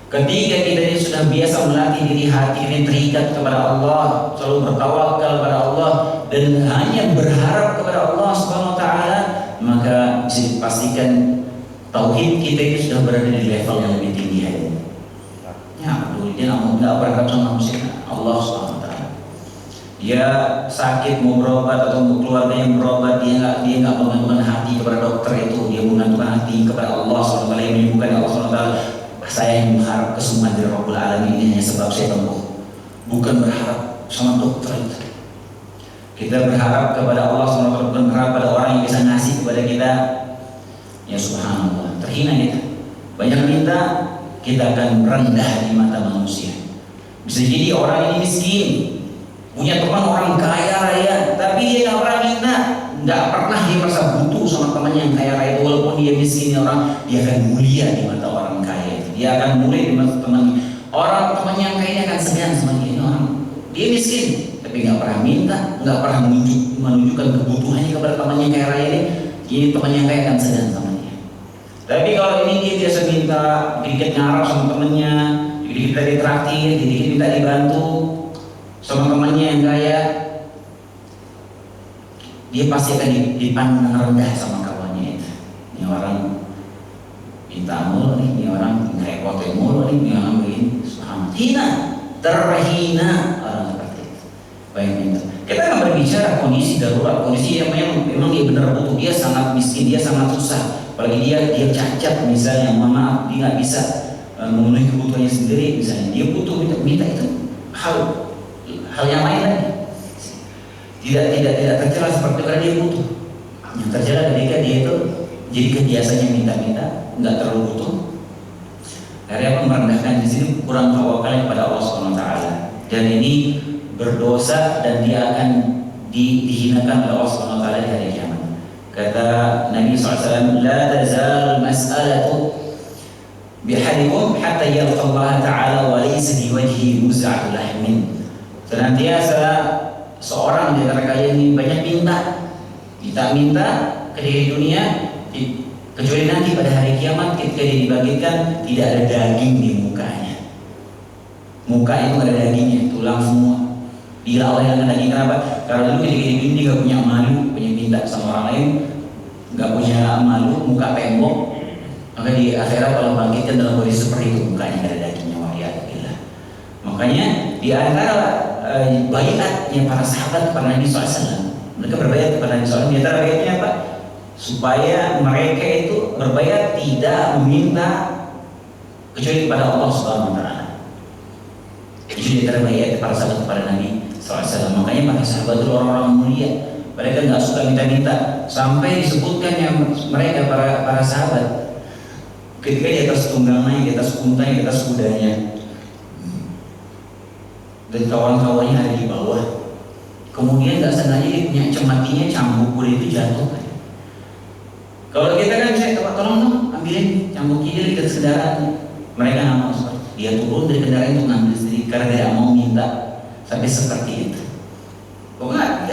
Ketika kita ini sudah biasa melatih diri hati ini terikat kepada Allah, selalu bertawakal kepada Allah dan hanya berharap kepada Allah Subhanahu wa taala, maka bisa dipastikan tauhid kita itu sudah berada di level yang lebih tinggi hari ini. Ya, dia enggak berharap sama manusia, Allah Subhanahu wa taala. Dia sakit mau berobat atau untuk keluarganya berobat, dia enggak menggantungkan hati kepada dokter itu, dia menggantungkan hati kepada Allah Subhanahu wa taala yang menyembuhkan. Allah Subhanahu wa taala, saya yang mengharap kesembuhan dari Rabbul Alamin, ini hanya sebab saya tempuh, bukan berharap sama dokter itu. Kita berharap kepada Allah Subhanahu wa taala, bukan berharap pada orang yang bisa ngasih kepada kita. Ya subhanallah, terhina kita. Banyak minta, kita akan rendah di mata manusia. Bisa jadi orang ini miskin, punya teman orang kaya raya, tapi dia nggak pernah minta, nggak pernah dia merasa butuh sama temannya yang kaya raya. Walaupun dia miskin orang, dia akan mulia di mata orang kaya. Dia akan mulia di mata temannya. Orang temannya yang kaya akan segan sama dia. Orang dia miskin, tapi tapi nggak pernah minta, nggak pernah menunjukkan kebutuhannya kepada temannya yang kaya raya ini temannya yang kaya akan segan sama dia. Tapi kalau ini dia biasa minta, dikit ngarap sama temannya, dikit minta ditraktir, dikit minta dibantu sama temannya yang kaya, dia pasti akan dipandang rendah sama kawannya itu. Ini orang minta mulu nih, ini orang ngerepotin mulu nih, ini orang begini, subhanallah, hina, terhina orang seperti itu. Baik itu. Kita akan berbicara kondisi darurat, kondisi yang memang dia benar butuh, dia sangat miskin, dia sangat susah, apalagi dia cacat misalnya, mohon maaf, dia nggak bisa memenuhi kebutuhannya sendiri misalnya, dia butuh minta itu hal yang lain lagi. Tidak tercela seperti karena dia butuh. Yang tercela ketika dia itu jadi kebiasaannya minta-minta, nggak terlalu butuh. Karena apa, merendahkan di sini, kurang tawakal kepada Allah Subhanahu Wa Taala, dan ini berdosa dan dia akan dihinakan oleh Allah Subhanahu Wa Taala di hari kiamat. Kata Nabi SAW, la tazal mas'alatu bihadikum hatta yalqa Allah Taala wa laysa di wajhi muz'atu lahmin. Senantiasa seorang di antara kalian ini banyak minta ke diri dunia, kecuali nanti pada hari kiamat ketika dia dibagikan tidak ada daging di mukanya. Muka itu nggak ada dagingnya, tulang semua. Bila Allah yang ada daging, kenapa? Karena dulu ketika di dunia nggak punya malu, punya minta sama orang lain, nggak punya malu, muka tembok. Maka di akhirat kalau bangkitkan dalam kondisi seperti itu, mukanya nggak ada dagingnya, wa'iyadzubillah. Makanya di antara baiatnya para sahabat kepada Nabi SAW, mereka berbaiat kepada Nabi SAW. Di antara baiatnya apa? Supaya mereka itu berbaiat tidak meminta kecuali kepada Allah Subhanahu Wa Taala. Itu di antara baiat para sahabat kepada Nabi SAW. Makanya para sahabat itu orang-orang mulia. Mereka nggak suka minta-minta, sampai disebutkannya mereka para sahabat ketika di atas tunggangannya, di atas untanya, di atas kudanya, dan kawan-kawannya ada di bawah. Kemudian nggak sengaja dia punya cematinya, cambuk kuda itu jatuh. Kalau kita kan bisa, tolong dong ambilin cambuk kiri ke kendaraannya. Mereka nggak mau, dia turun dari kendaraan untuk ngambil sendiri karena tidak mau minta sampai seperti itu. Enggak,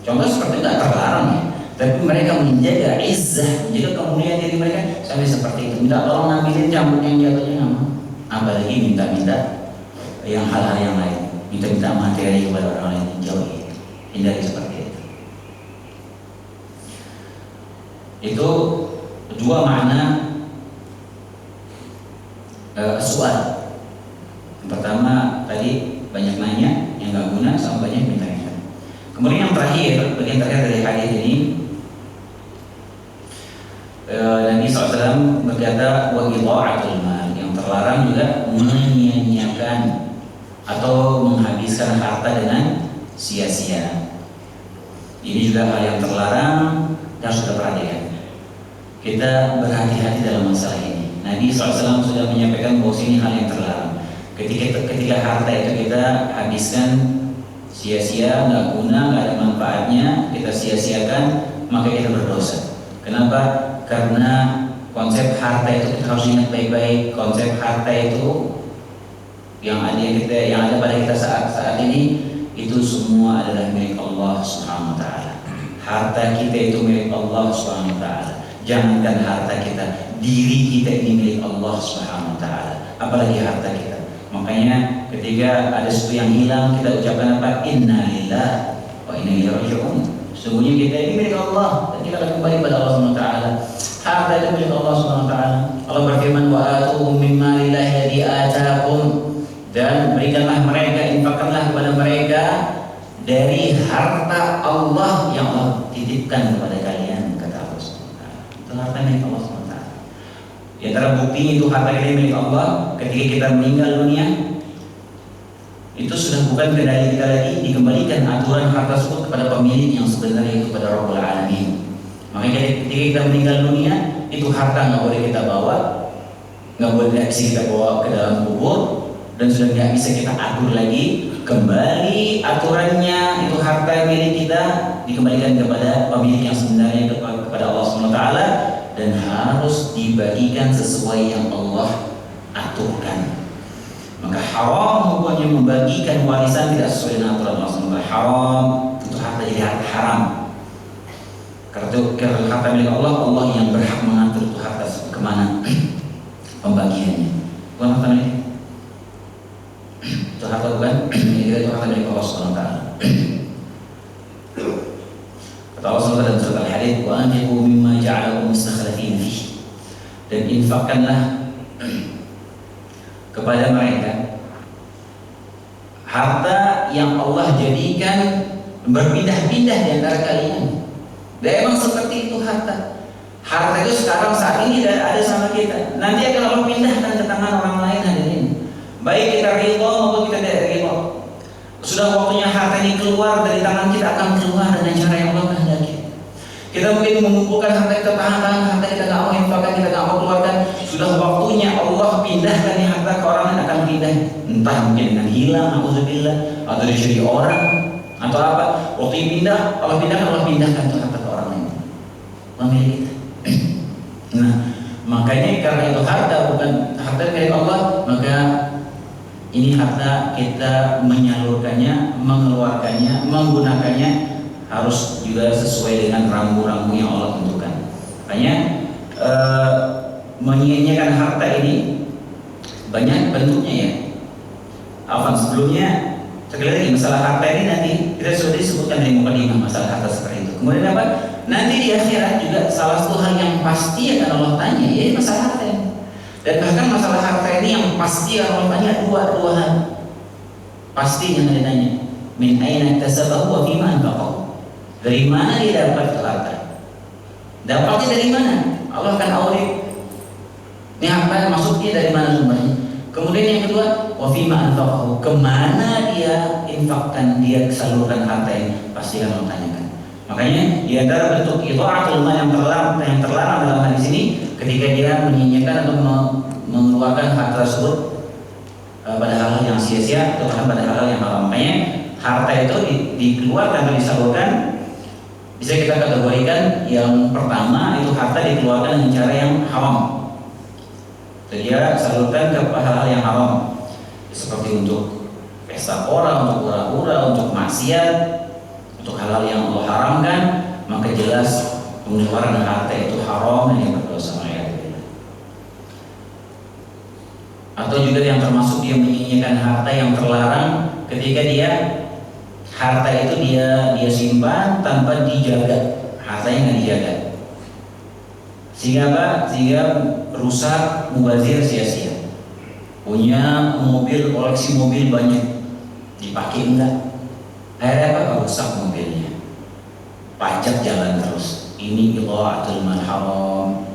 contoh seperti itu nggak terlarang ya, tapi mereka menjaga izzah, menjaga kemuliaan diri mereka sampai seperti itu. Minta tolong ngambilin cambuk yang jatuhnya, nggak mau. Apalagi minta-minta yang hal-hal yang lain, minta-minta materi kepada orang lain, jauhi, hindari seperti itu. Itu dua makna soal. Yang pertama tadi banyak nanya yang nggak guna, sama banyak minta-minta. Kemudian yang terakhir, bagian terakhir dari hadis ini, Nabi SAW berkata, wa idha'atul mal, yang terlarang juga menyia-nyiakan atau menghabiskan harta dengan sia-sia. Ini juga hal yang terlarang dan harus kita perhatikan. Kita berhati-hati dalam masalah ini. Nabi SAW sudah menyampaikan bahwa ini hal yang terlarang. Ketika harta itu kita habiskan sia-sia, nggak guna, nggak ada manfaatnya, kita sia-siakan, maka kita berdosa. Kenapa? Karena konsep harta itu kita harus ingat baik-baik. Konsep harta itu yang ada pada kita saat ini itu semua adalah milik Allah Subhanahu Wa Taala. Harta kita itu milik Allah Subhanahu Wa Taala. Jangankan harta kita, diri kita ini milik Allah Subhanahu Wa Taala. Apalagi harta kita. Makanya ketika ada sesuatu yang hilang, kita ucapkan apa? Inna lillahi wa inna ilaihi raji'un. Sesungguhnya kita ini milik Allah dan kita akan kembali pada Allah Subhanahu Wa Taala. Harta itu milik Allah Subhanahu Wa Taala. Allah berfirman, wa atuhum mimma lillahi alladzi ataakum, dan berikanlah mereka, infakkanlah kepada mereka dari harta Allah yang Allah titipkan kepada kalian, kata Allah Subhanahu Wa Taala. Itu harta milik Allah Subhanahu Wa Taala. Di antara bukti itu harta kita milik Allah, ketika kita meninggal dunia, itu sudah bukan kendali kita lagi, dikembalikan aturan harta tersebut kepada pemilik yang sebenarnya, itu kepada Rabbul Alamin. Makanya ketika kita meninggal dunia, itu harta nggak boleh kita bawa, nggak boleh kita bawa ke dalam kubur, dan sudah nggak bisa kita atur lagi. Kembali aturannya, itu harta milik kita dikembalikan kepada pemilik yang sebenarnya, kepada Allah Subhanahu Wa Taala, dan harus dibagikan sesuai yang Allah aturkan. Maka haram hukumnya membagikan warisan tidak sesuai dengan aturan Allah SWT. Haram itu harta jadi harta haram. Karena harta milik Allah, Allah yang berhak mengatur itu harta kemana pembagiannya. Bukan harta milik itu harta bukan itu harta milik Allah SWT. Kata Allah SWT dalam surat Al-Hadid, wa anfiqu mimma ja'alakum mustakhlifina fihi, dan infakkanlah kepada mereka harta yang Allah jadikan berpindah-pindah di antara kalian. Dan emang seperti itu harta. Harta itu sekarang saat ini ada sama kita. Nanti akan Allah pindahkan ke tangan orang lain hadirin. Baik kita ridho maupun kita tidak ridho. Sudah waktunya harta ini keluar dari tangan kita, akan keluar dengan cara yang Allah kehendaki. Kita mungkin mengumpulkan harta kita, tahan-tahan harta kita, nggak mau infakkan, kita nggak mau keluarkan. Sudah waktunya Allah pindahkan nih harta ke orang lain, akan pindah. Entah mungkin dengan hilang, auzubillah, atau dicuri orang, atau apa. Waktu ini pindah, Allah pindahkan tuh harta ke orang lain. Pemilik kita. Nah, makanya karena itu harta bukan harta milik Allah, maka ini harta kita menyalurkannya, mengeluarkannya, menggunakannya harus juga sesuai dengan rambu-rambu yang Allah tentukan. Makanya menyia-nyiakan harta ini banyak bentuknya ya. Afwan, sebelumnya sekali lagi masalah harta ini nanti kita sudah disebutkan dari mukadimah masalah harta seperti itu. Kemudian apa? Nanti di akhirat juga salah satu hal yang pasti akan Allah tanya, yaitu masalah harta ini. Dan bahkan masalah harta ini yang pasti akan Allah tanya dua hal. Pasti yang ditanya, min aina iktasabahu wa fima anfaqahu. Dari mana dia dapat itu harta? Dapatnya dari mana? Allah akan audit. Ini harta maksudnya dari mana sumbernya? Kemudian yang kedua, wa fima anfaqahu. Kemana dia infakkan, dia salurkan harta ini? Pasti akan Allah tanyakan. Makanya di antara bentuk idha'atul mal yang terlarang dalam hadis ini, ketika dia menyia-nyiakan atau mengeluarkan harta tersebut pada hal-hal yang sia-sia atau pada hal-hal yang haram. Makanya harta itu dikeluarkan atau disalurkan bisa kita kategorikan. Yang pertama itu harta dikeluarkan dengan cara yang haram. Jadi dia salurkan ke hal-hal yang haram, seperti untuk pesta pora, untuk hura-hura, untuk maksiat, untuk hal-hal yang Allah haramkan, maka jelas pengeluaran harta itu haram dan dia berdosa. Atau juga yang termasuk dia menyia-nyiakan harta yang terlarang ketika dia harta itu dia simpan tanpa dijaga, hartanya nggak dijaga, sehingga apa? Sehingga rusak, mubazir, sia-sia. Punya mobil, koleksi mobil banyak, dipakai enggak, akhirnya apa? Rusak mobilnya, pajak jalan terus. Ini idha'atul mal haram.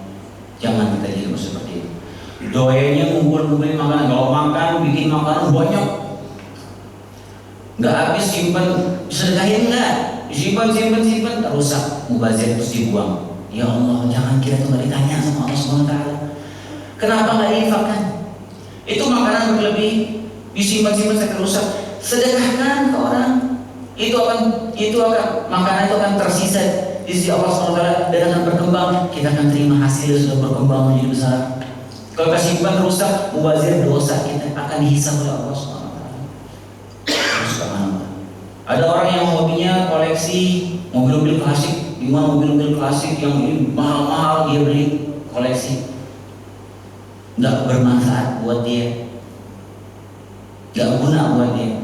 Jangan kita jadi seperti itu. Doyanya ngumpul-ngumpulin makanan, kalau makan bikin makanan banyak, nggak habis, simpan, sedekahin nggak, simpan, rusak, mubazir, terus dibuang. Ya Allah, jangan kira itu nggak ditanya sama Allah SWT. Kenapa nggak diinfakkan? Itu makanan berlebih, disimpan sampai rusak, sedekahkan ke orang. Itu akan makanan itu akan tersisa di sisi Allah SWT dan akan berkembang. Kita akan terima hasil sudah berkembang menjadi besar. Kalau kita simpan rusak, mubazir, dosa kita akan dihisab oleh Allah SWT. Ada orang yang hobinya koleksi mobil-mobil klasik, di mana mobil-mobil klasik yang ini mahal-mahal dia beli koleksi, nggak bermanfaat buat dia, nggak guna buat dia.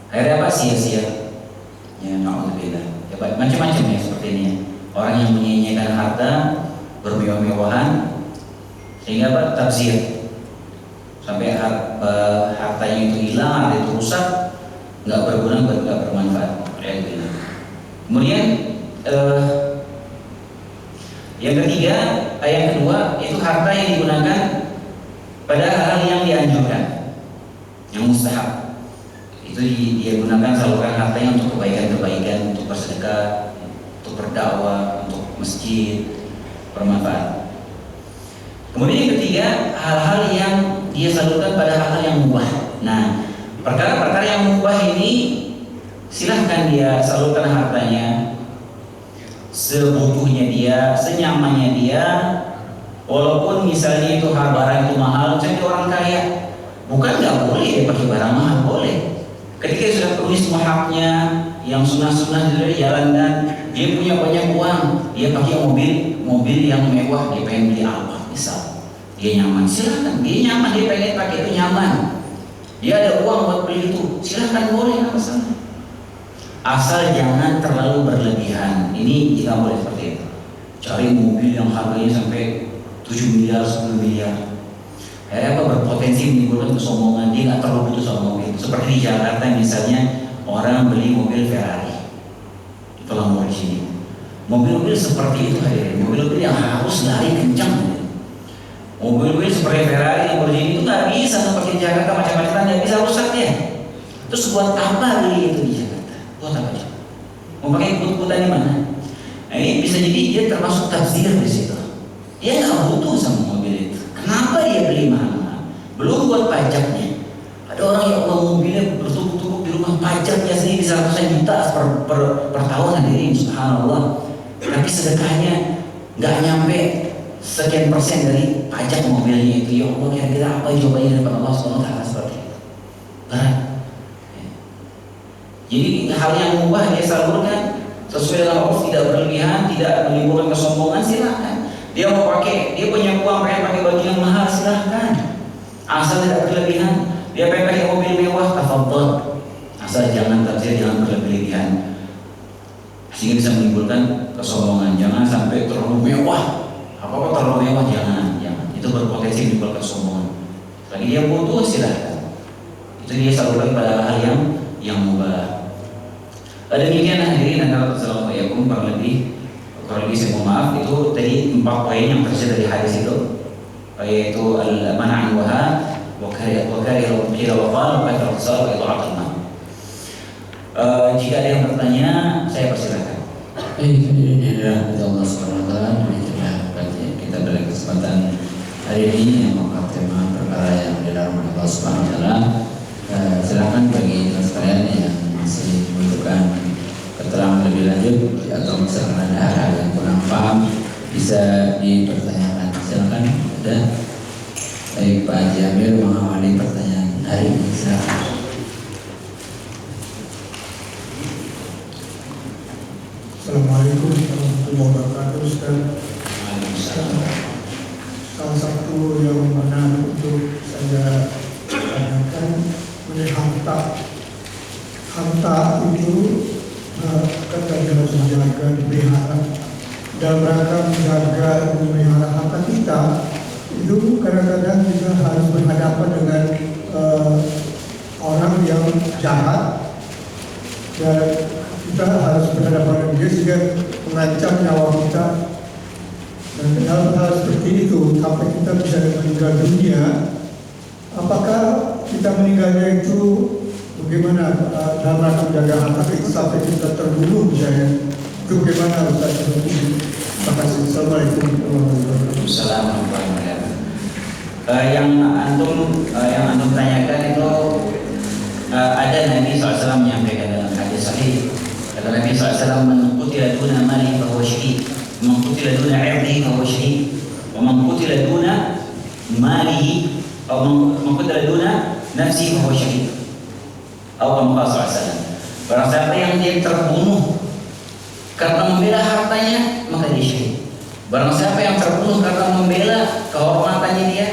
Akhirnya apa? Sia-sia. Ya, na'udzubillah. Ya, macam-macam ya seperti ini. Orang yang menyia-nyiakan harta, bermewah-mewahan, sehingga apa? Tabzir, sampai hartanya itu hilang, harta itu rusak, nggak berguna, nggak bermanfaat. Kemudian yang ketiga, yang kedua itu harta yang digunakan pada hal yang dianjurkan, yang mustahab. Itu dia gunakan salurkan hartanya untuk kebaikan-kebaikan, untuk bersedekah, untuk berdakwah, untuk masjid, bermanfaat. Kemudian yang ketiga, hal-hal yang dia salurkan pada hal-hal yang mubah. Nah, perkara-perkara yang mubah ini silahkan dia salurkan hartanya sebutuhnya dia, senyamannya dia. Walaupun misalnya itu barang itu mahal, jadi orang kaya Bukan nggak boleh dia pakai barang mahal, boleh. Ketika dia sudah penuhi semua haknya, yang sunnah-sunnah dari jalan, dan dia punya banyak uang, dia pakai mobil yang mewah, dia pengen beli apa, misal dia nyaman, silahkan. Dia nyaman, dia pengen pakai itu nyaman, dia ada uang buat beli itu, silahkan, boleh, nggak masalah. Asal jangan terlalu berlebihan. Ini kita boleh seperti itu. Cari mobil yang harganya sampai 7 miliar, 10 miliar. Berpotensi menimbulkan kesombongan. Dia nggak terlalu butuh sama mobil. Seperti di Jakarta misalnya, orang beli mobil Ferrari, itu Lamborghini. Mobil-mobil seperti itu hadirin. Mobil-mobil yang harus lari kencang. Mobil-mobil seperti Ferrari, Lamborghini itu nggak bisa pakai di Jakarta, macam-macam nggak bisa, rusak ya. Terus buat apa beli itu di Jakarta? Buat apa? Mau pakai ikut-ikutan di mana? Nah, ini bisa jadi dia termasuk tafsir di situ. Dia nggak butuh sama mobil itu. Kenapa dia beli mahal-mahal? Belum buat pajaknya. Ada orang yang mobilnya bertumpuk-tumpuk di rumah, pajaknya sendiri bisa ratusan juta per tahun hadirin, subhanallah. Tapi sedekahnya nggak nyampe sekian persen dari pajak mobilnya itu. Ya Allah, kira-kira apa jawabannya dari Allah SWT seperti itu? Berat. Jadi hal yang mubah dia salurkan sesuai dengan Allah, tidak berlebihan, tidak menimbulkan kesombongan, silahkan. Dia mau pakai, dia punya uang pengen pakai baju yang mahal, silahkan. Asal tidak berlebihan. Dia pengen pakai mobil mewah, tafadhol. Asal jangan tafsir, jangan berlebihan, sehingga bisa menimbulkan kesombongan. Jangan sampai terlalu mewah. Apa-apa terlalu mewah, jangan. Itu berpotensi menimbulkan kesombongan. Lagi dia butuh, silahkan. Itu dia salurkan pada hal yang mubah. Demikian hadirin antara Assalamualaikum, kurang lebih saya mohon maaf. Itu tadi 4 poin yang tersirat dari hadis itu, yaitu al-mana'an wa karih qila wa qala wa kathrat as-salat wa idha'at al-mal. Jika ada yang bertanya, saya persilakan. Baik, hadirin yang dirahmati Allah Subhanahu wa taala, kita pada kesempatan hari ini yang mengangkat tema perkara yang dilarang Allah Subhanahu wa taala. Silakan bagi sekalian yang masih membutuhkan keterangan lebih lanjut atau misalkan ada hal-hal yang kurang paham, bisa dipertanyakan. Silakan. Ada. Baik, Pak Haji Amir mengawali pertanyaan hari ini. Silakan. Assalamualaikum warahmatullahi wabarakatuh. Ustaz, salah satu yang menarik untuk saya tanyakan mengenai harta itu kata harus dijaga, dipelihara. Dalam rangka menjaga dan memelihara harta kita itu kadang-kadang juga harus berhadapan dengan orang yang jahat, dan kita harus berhadapan dengan dia sehingga mengancam nyawa kita. Dan dalam hal seperti itu, sampai kita bisa meninggal dunia, apakah kita meninggalnya itu bagaimana dalam rangka menjaga harta itu sampai kita terbunuh misalnya, itu bagaimana Ustaz? Terima kasih. Assalamualaikum warahmatullahi wabarakatuh. Assalamualaikum warahmatullahi wabarakatuh. Yang antum tanyakan itu ada Nabi SAW menyampaikan dalam hadis sahih. Kata Nabi SAW, "Man qutila duna mali fa huwa syahid, man qutila duna 'irdihi fa huwa syahid, wa man qutila duna malihi atau man qutila duna nafsihi fa huwa syahid." Atau Muhammad SAW. Barang siapa yang dia terbunuh karena membela hartanya, maka dia syahid. Barang siapa yang terbunuh karena membela kehormatannya dia,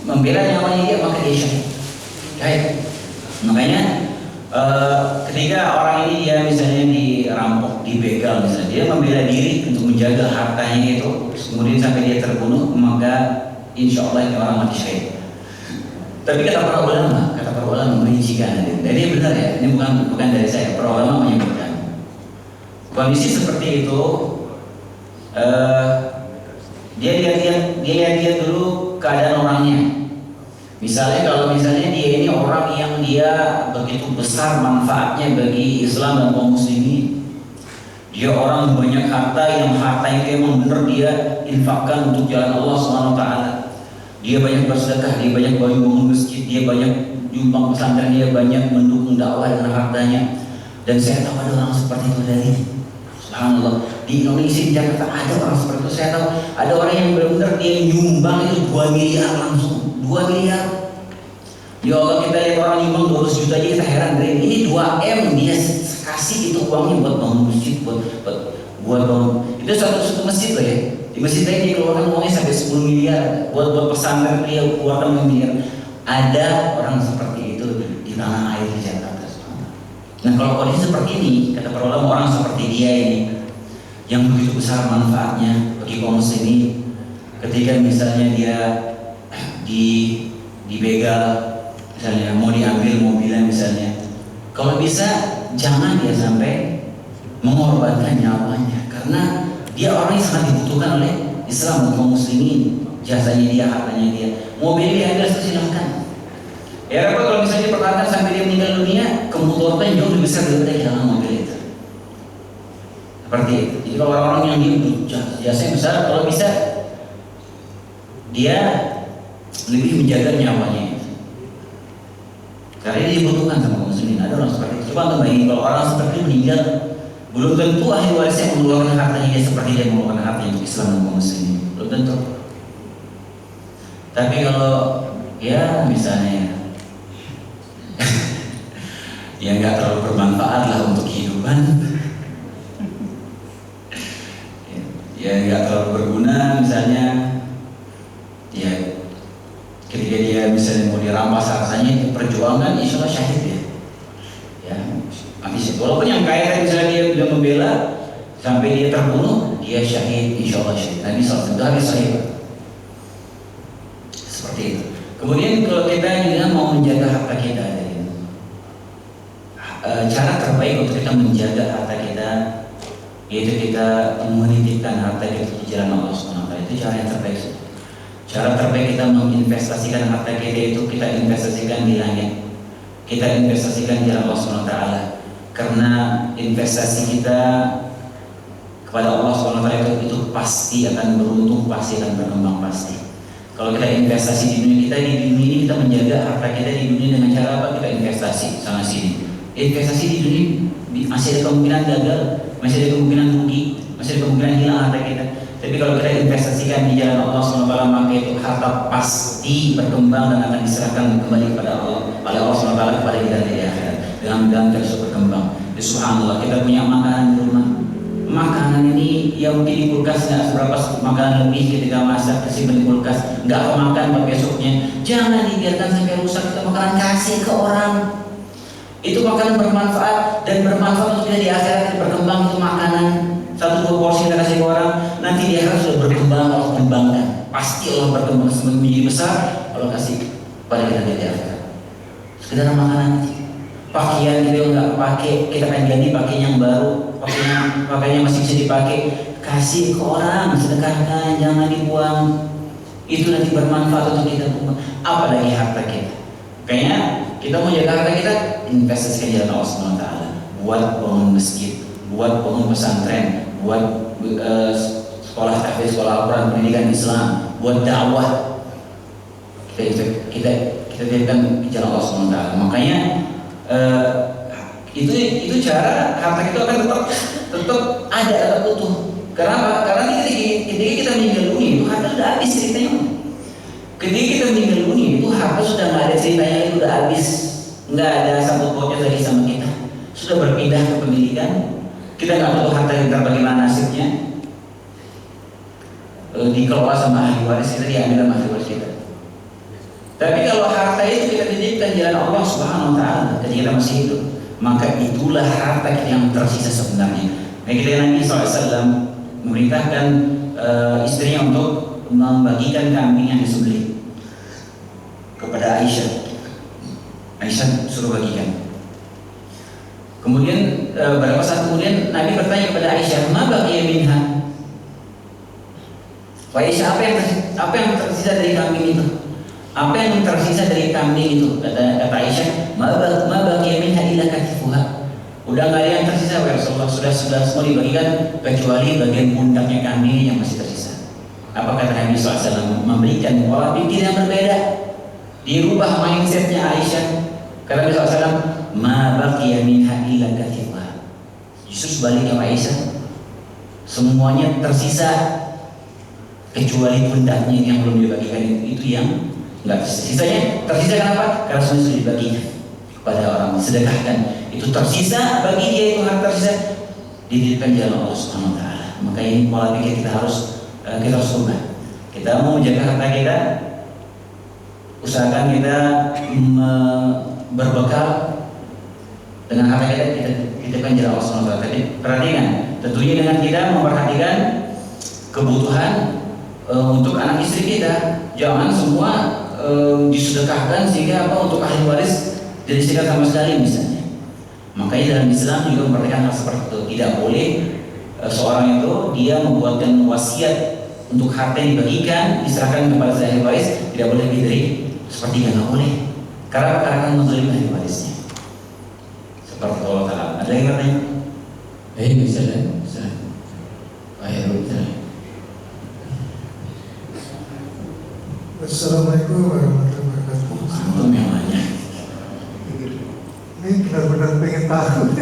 membela nyawanya dia, maka dia syahid. Baik. Makanya ketika orang ini dia misalnya dirampok, dibegal misalnya, dia membela diri untuk menjaga hartanya itu, kemudian sampai dia terbunuh, maka insya Allah ini orang mati syahid. Tapi kata para ulama merincikan, dan ini benar ya, ini bukan dari saya, para ulama menyebutkan kondisi seperti itu. Dia lihat dulu keadaan orangnya. Misalnya kalau misalnya dia ini orang yang dia begitu besar manfaatnya bagi Islam dan kaum muslimin, dia orang banyak harta, yang harta itu emang benar dia infakkan untuk jalan Allah SWT. Dia banyak bersedekah, dia banyak bangun masjid, dia banyak nyumbang pesantren, dia banyak mendukung dakwah dengan hartanya. Dan saya tahu ada orang seperti itu dari subhanallah di Indonesia, di Jakarta ada orang seperti itu. Saya tahu ada orang yang benar-benar dia nyumbang itu 2 miliar langsung, 2 miliar. Ya Allah, kita lihat orang nyumbang 200 juta aja kita heran, ini 2M dia kasih itu uangnya buat bangun masjid, buat bangun. Itu satu masjid loh ya. Di masjid lain dia keluarkan uangnya sampai 10 miliar, buat pesantren dia keluarkan miliar. Ada orang seperti itu di tanah air di Jakarta. Nah kalau kondisi seperti ini, kata para ulama, orang seperti dia ini yang begitu besar manfaatnya bagi kaum muslimin, ketika misalnya dia dibegal, misalnya mau diambil mobilnya misalnya, kalau bisa jangan dia sampai mengorbankan nyawanya, karena dia orang yang sangat dibutuhkan oleh Islam dan kaum muslimin. Jasanya dia, hartanya dia, mobil diambil silahkan. Ya repot kalau misalnya dipertahankan sampai dia meninggal dunia, kemudaratan jauh lebih besar daripada kehilangan mobil itu. Seperti itu. Jadi kalau orang-orang yang dia jasanya besar, kalau bisa dia lebih menjaga nyawanya itu. Karena dia dibutuhkan sama kaum muslimin. Ada orang seperti itu. Coba untuk bayangin kalau orang seperti itu meninggal, belum tentu ahli warisnya mengeluarkan hartanya dia seperti dia mengeluarkan hartanya untuk Islam dan kaum muslimin. Belum tentu. Tapi kalau ya misalnya ya nggak terlalu bermanfaat lah untuk kehidupan, ya nggak terlalu berguna misalnya, ya ketika dia misalnya mau dirampas hartanya, perjuangan insya Allah syahid ya habis. Walaupun yang kaya misalnya dia membela sampai dia terbunuh, dia syahid insya Allah syahid. Nabi SAW itu habis syahid. Seperti itu. Kemudian kalau kita juga mau menjaga harta kita, cara terbaik untuk kita menjaga harta kita yaitu kita menitipkan harta kita di jalan Allah SWT. Itu cara yang terbaik. Cara terbaik kita menginvestasikan harta kita itu kita investasikan di langit, kita investasikan di jalan Allah SWT. Karena investasi kita kepada Allah SWT itu pasti akan beruntung, pasti akan berkembang pasti. Kalau kita investasi di dunia kita, di dunia ini kita menjaga harta kita di dunia dengan cara apa? Kita investasi sana sini. Investasi di dunia masih ada kemungkinan gagal, masih ada kemungkinan rugi, masih ada kemungkinan hilang harta kita. Tapi kalau kita investasikan di jalan Allah SWT, maka itu harta pasti berkembang dan akan diserahkan kembali kepada Allah, oleh Allah SWT kepada kita di akhirat dengan terus berkembang. Subhanallah, kita punya makanan di rumah. Makanan ini yang mungkin di kulkas nggak seberapa makanan lebih ketika masak disimpan di kulkas, nggak kemakan pada besoknya. Jangan dibiarkan sampai rusak. Kita makanan kasih ke orang. Itu makanan bermanfaat dan bermanfaat untuk kita di akhirat. Berkembang itu makanan 1-2 porsi kita kasih ke orang, nanti di akhirat sudah berkembang, Allah kembangkan. Pasti Allah berkembang semakin menjadi besar, Allah kasih pada kita di akhirat. Sekedar makanan, pakaian kita nggak pakai, kita akan ganti pakaian yang baru. Pakaiannya masih bisa dipakai, kasih ke orang, sedekahkan, jangan dibuang. Itu nanti bermanfaat untuk kita. Apalagi harta kita. Kayaknya kita mau jaga harta kita, investasikan jalan Allah SWT. Buat bangun masjid, buat bangun pesantren, buat sekolah tahfidz, sekolah Al-Quran, pendidikan Islam, buat dakwah. Kita berikan jalan Allah SWT. Makanya itu cara harta kita akan tetap ada, tetap utuh. Karena ketika kita meninggal dunia itu harta sudah habis ceritanya. Ketika kita meninggal dunia itu harta sudah nggak ada ceritanya, itu sudah habis, nggak ada sangkut pautnya lagi sama kita. Sudah berpindah ke pendidikan, kita nggak butuh harta kita bagaimana nasibnya. Dikelola sama ahli waris kita, diambil sama ahli waris kita. Tapi kalau harta itu kita titipkan jalan Allah Subhanahu Wa Taala ketika kita masih hidup, maka itulah harta kita yang tersisa sebenarnya. Ketika Nabi SAW memerintahkan istrinya untuk membagikan kambing yang disembelih kepada Aisyah, Aisyah suruh bagikan. Kemudian beberapa saat kemudian Nabi bertanya kepada Aisyah, "Ma baqiya minha?" Wahai Aisyah, apa yang tersisa dari kambing itu? Apa yang tersisa dari kambing itu? Kata Aisyah, "Ma baqiya minha illa katifuha." Udah nggak ada yang tersisa, ya Rasulullah. Sudah semua dibagikan kecuali bagian pundaknya kambing yang masih tersisa. Apa kata Nabi SAW? Memberikan pola pikir yang berbeda, dirubah mindsetnya Aisyah. Kata Nabi SAW, "Ma baqiya minha illa katifuha." Justru sebaliknya Aisyah, semuanya tersisa kecuali pundaknya yang belum dibagikan, itu yang Enggak, sisanya tersisa kenapa? Karena sudah dibagikan kepada orang, sedekahkan. Itu tersisa bagi dia, itu harta tersisa dititipkan di jalan Allah Subhanahu wa taala. Maka ini pola pikir kita harus ubah. Kita mau menjaga harta kita, usahakan kita berbekal dengan harta kita titipkan di jalan Allah Subhanahu wa taala. Tapi perhatikan, tentunya dengan kita memperhatikan kebutuhan untuk anak istri kita. Jangan semua disedekahkan sehingga untuk ahli waris disediakan sama sekali misalnya. Makanya dalam Islam juga memperhatikan hal seperti itu. Tidak boleh seorang itu dia membuatkan wasiat untuk harta yang dibagikan diserahkan kepada ahli waris, tidak boleh lebih dari sepertiga, nggak boleh. Karena akan menzalimi ahli warisnya. Seperti Allah Taala. Ada yang bertanya? Bisa. Pak Heru, Assalamualaikum warahmatullahi wabarakatuh. Antum yang nanya. Ini benar-benar pengen tahu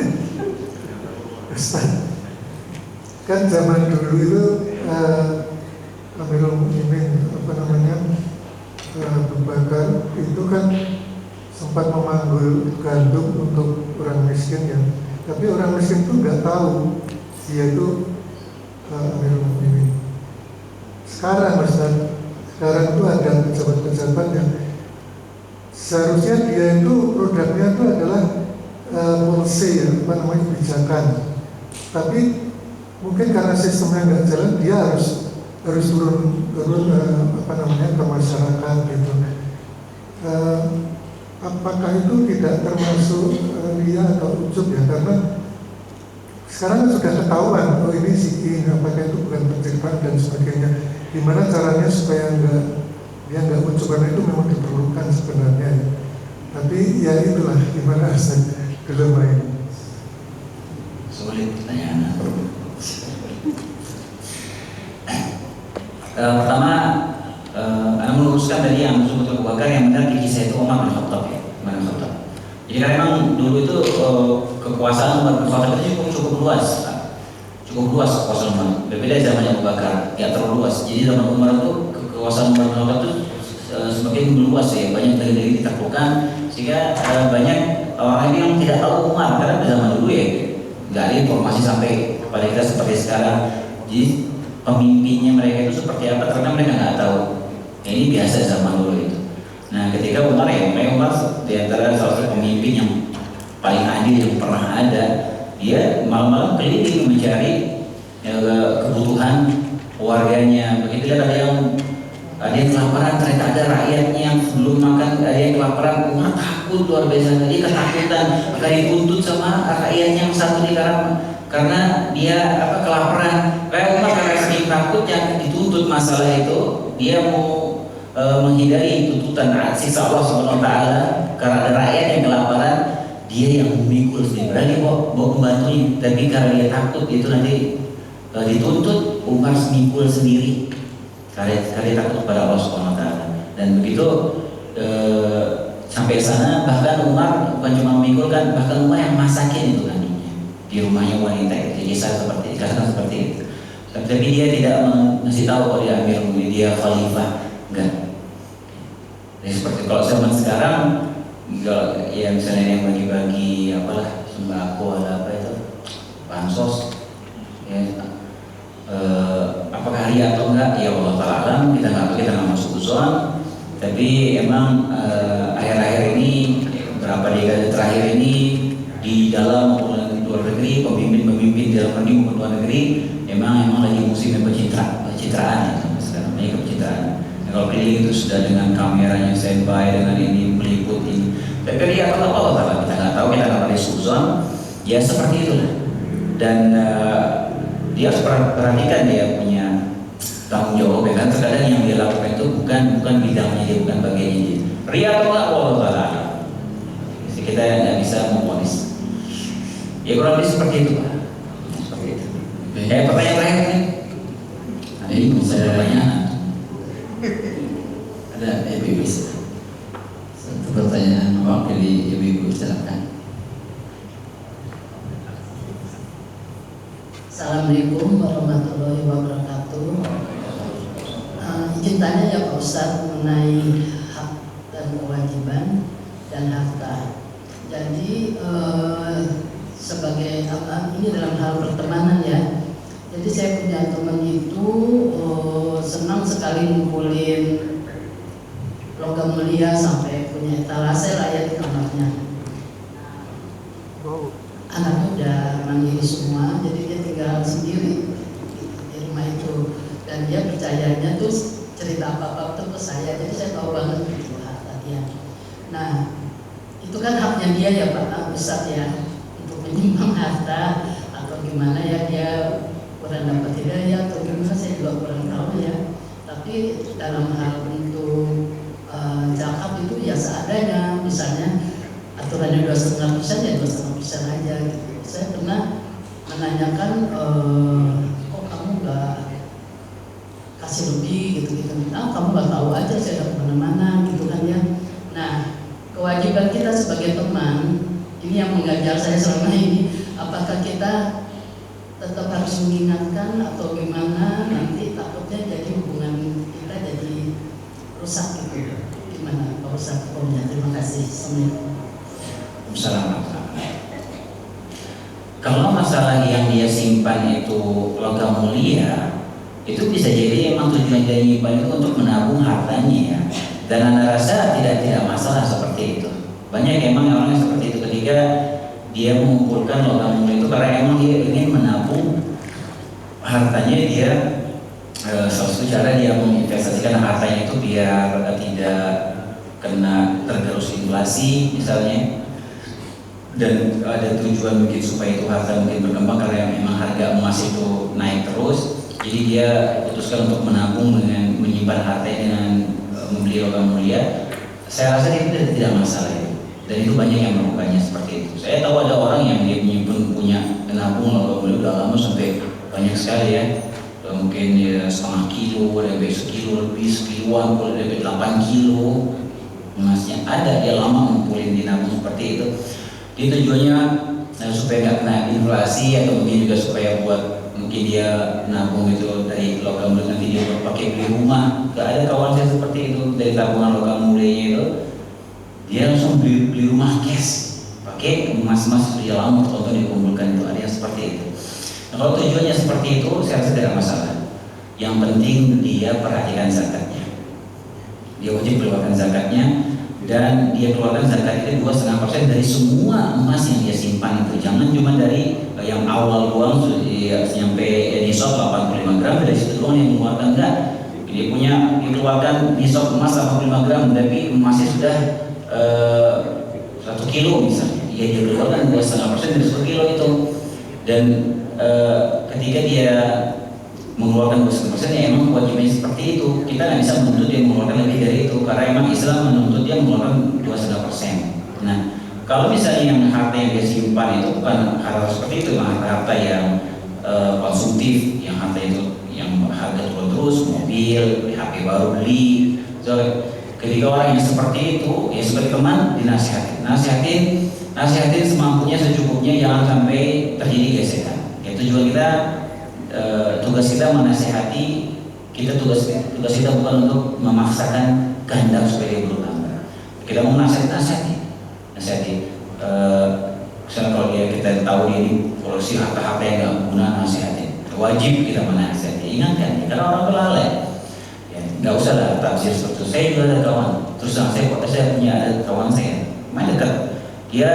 Ustaz. Kan zaman dulu itu Amirul Mukminin Abu Bakar itu kan sempat memanggul gandum untuk orang miskin ya. Tapi orang miskin itu nggak tahu dia itu Amirul Mukminin. Sekarang itu ada pejabat-pejabat yang seharusnya dia itu produknya itu adalah policy ya, kebijakan. Tapi mungkin karena sistemnya nggak jalan, dia harus turun ke masyarakat gitu. Apakah itu tidak termasuk ria atau ujub ya? Karena sekarang sudah ketahuan, ini sih, apakah itu bukan penceritaan dan sebagainya. Gimana caranya supaya dia nggak ujub, karena itu memang diperlukan sebenarnya. Tapi ya itulah, gimana dilema ini. Sulit pertanyaan. Pertama, Anda meluruskan tadi yang disebut Abu Bakar, yang benar di kisah itu Umar bin Khattab ya, Umar bin Khattab. Jadi karena memang dulu itu kekuasaan Umar bin Khattab itu cukup luas, cukup luas kekuasaan Umar. Berbeda zamannya Abu Bakar, tidak terlalu luas. Jadi zaman Umar itu kekuasaan Umar bin Khattab itu semakin meluas ya, banyak negeri ditaklukkan, sehingga banyak orang yang tidak tahu Umar karena zaman dulu ya nggak ada informasi sampai kepada kita seperti sekarang. Jadi pemimpinnya mereka itu seperti apa karena mereka nggak tahu. Ya, ini biasa zaman dulu itu. Nah ketika Umar di antara salah satu pemimpin yang paling adil yang pernah ada, dia malam-malam keliling mencari kebutuhan warganya. Begitu lihat ada yang kelaparan, ternyata ada rakyatnya yang belum makan, ada yang kelaparan. Umar takut luar biasa, dia ketakutan akan dituntut sama rakyatnya yang satu di karena dia kelaparan. Kayak Umar karena saking takut yang dituntut masalah itu, dia mau menghindari tuntutan siksa Allah Subhanahu wa taala karena ada rakyat yang kelaparan, dia yang memikul sendiri. Berani bawa pembantunya, tapi karena dia takut itu nanti dituntut, Umar memikul sendiri. Karena dia takut kepada Allah Subhanahu wa taala. Dan begitu sampai sana, bahkan Umar bukan cuma memikulkan, bahkan Umar yang masakin itu nantinya di rumahnya wanita itu, dikatakan seperti itu. Tapi dia tidak ngasih tahu kalau dia Amir Mu'minin, dia khalifah, enggak. Jadi seperti kalau zaman sekarang, ya misalnya yang bagi-bagi sembako ada apa itu, bansos, ya, apakah ria atau enggak? Ya Allah Ta'ala alam, kita nggak masuk uzon. Tapi emang akhir-akhir ini, beberapa dekade terakhir ini, di dalam maupun luar negeri, pemimpin di dalam negeri maupun luar negeri, emang lagi musim pencitraan ya, sekarang banyak pencitraan. Nah, kalau keliling itu sudah dengan kameranya standby, dengan ini meliput ini. Tapi dia atau Allah Ta'ala kita nggak tahu, kita nggak pada suzon. Ya seperti itulah. Dan dia harus perhatikan dia punya tanggung jawab, kan terkadang yang dia lakukan itu bukan bidangnya dia, bukan bagiannya dia. Ria atau enggak Allah Ta'ala, kita nggak bisa memvonis. Ya kurang lebih seperti itu Pak. Seperti itu. Pertanyaan terakhir nih. Ada yang bisa pertanyaan? Ada ibu-ibu. Satu pertanyaan mewakili ibu-ibu, silakan. Assalamualaikum warahmatullahi wabarakatuh. Izin tanya ya Pak Ustadz mengenai hak dan harta. Jadi sebagai ini dalam hal pertemanan ya. Jadi saya punya teman itu senang sekali ngumpulin logam mulia sampai punya etalase lah ya di kamarnya. Anaknya udah mandiri semua, jadi dia tinggal sendiri di rumah itu. Dan dia percayanya tuh cerita apa-apa tuh ke saya, jadi saya tahu banget gitu harta dia. Nah, itu kan haknya dia ya Pak Ustadz ya, untuk menyimpan harta atau gimana ya, dia kurang dapat hidayah atau gimana, saya juga kurang tahu ya. Tapi dalam hal untuk zakat itu ya seadanya, misalnya aturannya 2,5% ya 2,5% aja gitu. Saya pernah menanyakan, kok kamu nggak kasih lebih gitu-gitu. Nah, kamu nggak tahu aja, saya udah kemana-mana gitu kan ya. Nah, kewajiban kita sebagai teman, ini yang mengajar saya selama ini, apakah kita tetap harus mengingatkan atau gimana, nanti takutnya jadi hubungan kita jadi rusak gitu. Gimana Pak Ustadz? Terima kasih. Assalamualaikum. Kalau masalah yang dia simpan itu logam mulia, itu bisa jadi emang tujuan dia nyimpan itu untuk menabung hartanya ya. Dan Anda rasa tidak masalah seperti itu. Banyak emang orang yang seperti itu ketika dia mengumpulkan logam mulia itu karena emang dia ingin menabung hartanya dia. Salah satu cara dia menginvestasikan hartanya itu biar tidak kena tergerus inflasi misalnya, dan ada tujuan mungkin supaya itu harta mungkin berkembang karena memang harga emas itu naik terus. Jadi dia putuskan untuk menabung dengan menyimpan hartanya dengan membeli logam mulia. Saya rasa itu tidak masalah itu, dan itu banyak yang melakukannya seperti itu. Saya tahu ada orang yang dia punya menabung logam mulia udah lama sampai banyak sekali ya. Mungkin ya setengah kilo, ada yang sekilo lebih, sekiloan, ada yang 8 kilo emasnya. Ada dia lama ngumpulin di nabung seperti itu. Dia tujuannya supaya nggak kena inflasi, atau mungkin juga supaya buat mungkin dia nabung itu dari logam mulia nanti dia pakai beli rumah. Gak ada kawan saya seperti itu, dari tabungan logam mulia itu dia langsung beli rumah cash, pakai emas-emas sudah lama tonton dikumpulkan itu. Ada yang seperti itu. Nah, kalau tujuannya seperti itu, saya rasa tidak masalah. Yang penting dia perhatikan zakatnya. Dia wajib keluarkan zakatnya, dan dia keluarkan zakat itu 2,5% dari semua emas yang dia simpan itu. Jangan cuma dari yang awal doang sampai nisab 85 gram, dari situ doang yang mengeluarkan. Enggak. Dia keluarkan nisab emas 85 gram, tapi emasnya sudah 1 kilo misalnya. Dia keluarkan 2,5% dari 1 kilo itu. Dan ketika dia mengeluarkan 2,5%, ya emang kewajibannya seperti itu. Kita nggak bisa menuntut dia mengeluarkan lebih dari itu, karena emang Islam menuntut dia mengeluarkan 2,5%. Nah, kalau misalnya yang harta yang dia simpan itu bukan harta seperti itu, harta yang konsumtif, yang harta itu yang harga turun terus, mobil, HP baru beli. So, ketika orang yang seperti itu, ya seperti teman, dinasihatin, nasihatin semampunya, secukupnya, jangan sampai terjadi gesekan. Ya, tujuan kita, tugas kita menasihati, tugas kita bukan untuk memaksakan kehendak supaya dia berutang. Kita mau nasihati. Misalnya kalau kita tahu dia ini kolusi harta-harta yang nggak guna, nasihatin. Wajib kita menasihati, ingatkan, karena orang belalai. Ya, nggak usah lah tafsir seperti itu. Saya juga ada kawan, terus saya punya ada kawan saya, main dekat. Dia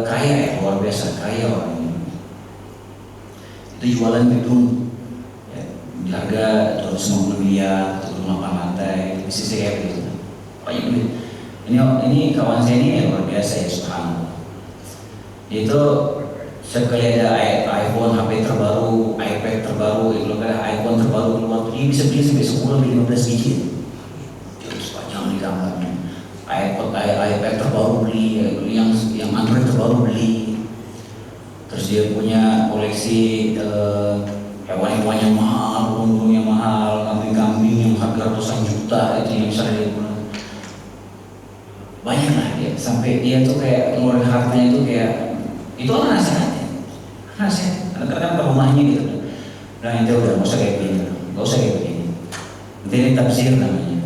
kaya ya, luar biasa kaya orang ini. Itu jualan gedung ya, di harga 250 miliar, 8 lantai, bisnis kayak begitu. Banyak duit. Ini kawan saya ini luar biasa ya, subhanallah. Itu sekali ada iPhone, HP terbaru, iPad terbaru, itu ada iPhone terbaru keluar, dia bisa beli sampai 10-15 biji. Jadi sepanjang di dalamnya. iPad terbaru beli, yang Android terbaru beli. Terus dia punya koleksi hewan-hewan yang mahal, burung-burung yang mahal, kambing-kambing yang harga ratusan juta, itu yang bisa dia punya. Banyak lah dia, sampai dia tuh kayak ngeluarin hartanya itu kayak itu orang nasihatin, kadang-kadang ke rumahnya gitu. Nah itu udah nggak usah kayak begini, nanti ini tafsir namanya.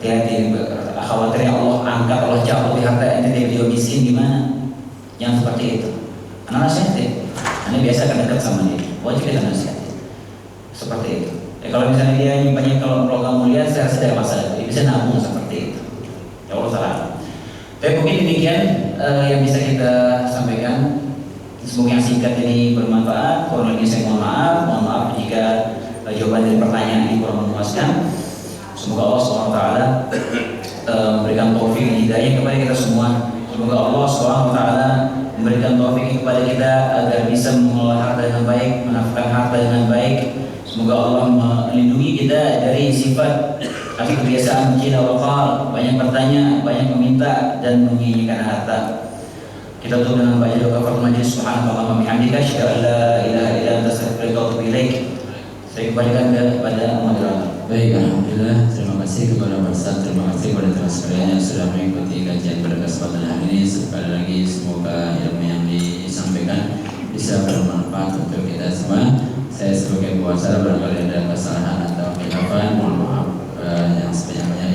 hati-hati, khawatir Allah angkat, Allah cabut di harta ente dari dia miskin gimana? Yang seperti itu. Anak nasihatin, anda biasa akan dekat sama dia, wajib kita nasihatin. Seperti itu. Kalau misalnya dia nyimpannya kalau kamu lihat, saya rasa tidak masalah, dia bisa nabung seperti itu. Ya Allah salah. Tapi mungkin demikian yang bisa kita sampaikan. Semoga yang singkat ini bermanfaat. Kurang lebih saya mohon maaf jika jawaban dari pertanyaan ini kurang memuaskan. Semoga Allah SWT memberikan taufik dan hidayah kepada kita semua. Semoga Allah SWT memberikan taufik kepada kita agar bisa mengelola harta dengan baik, menafkahkan harta dengan baik. Semoga Allah melindungi kita dari sifat atau kebiasaan cina wakal, banyak bertanya, banyak meminta dan menginginkan harta. Kita tutup dengan baca doa kafaratul majlis. Subhanallah wa bihamdika, asyhadu an la ilaha illa anta, astaghfiruka wa atubu ilaik. Saya kembalikan kepada moderator. Baik, alhamdulillah. Terima kasih kepada Pak Ustaz, terima kasih kepada sekalian yang sudah mengikuti kajian pada kesempatan hari ini. Sekali lagi semoga ilmu yang disampaikan bisa bermanfaat untuk kita semua. Saya sebagai penguasa barangkali ada kesalahan atau khilafan, mohon maaf yang sebanyak-banyaknya.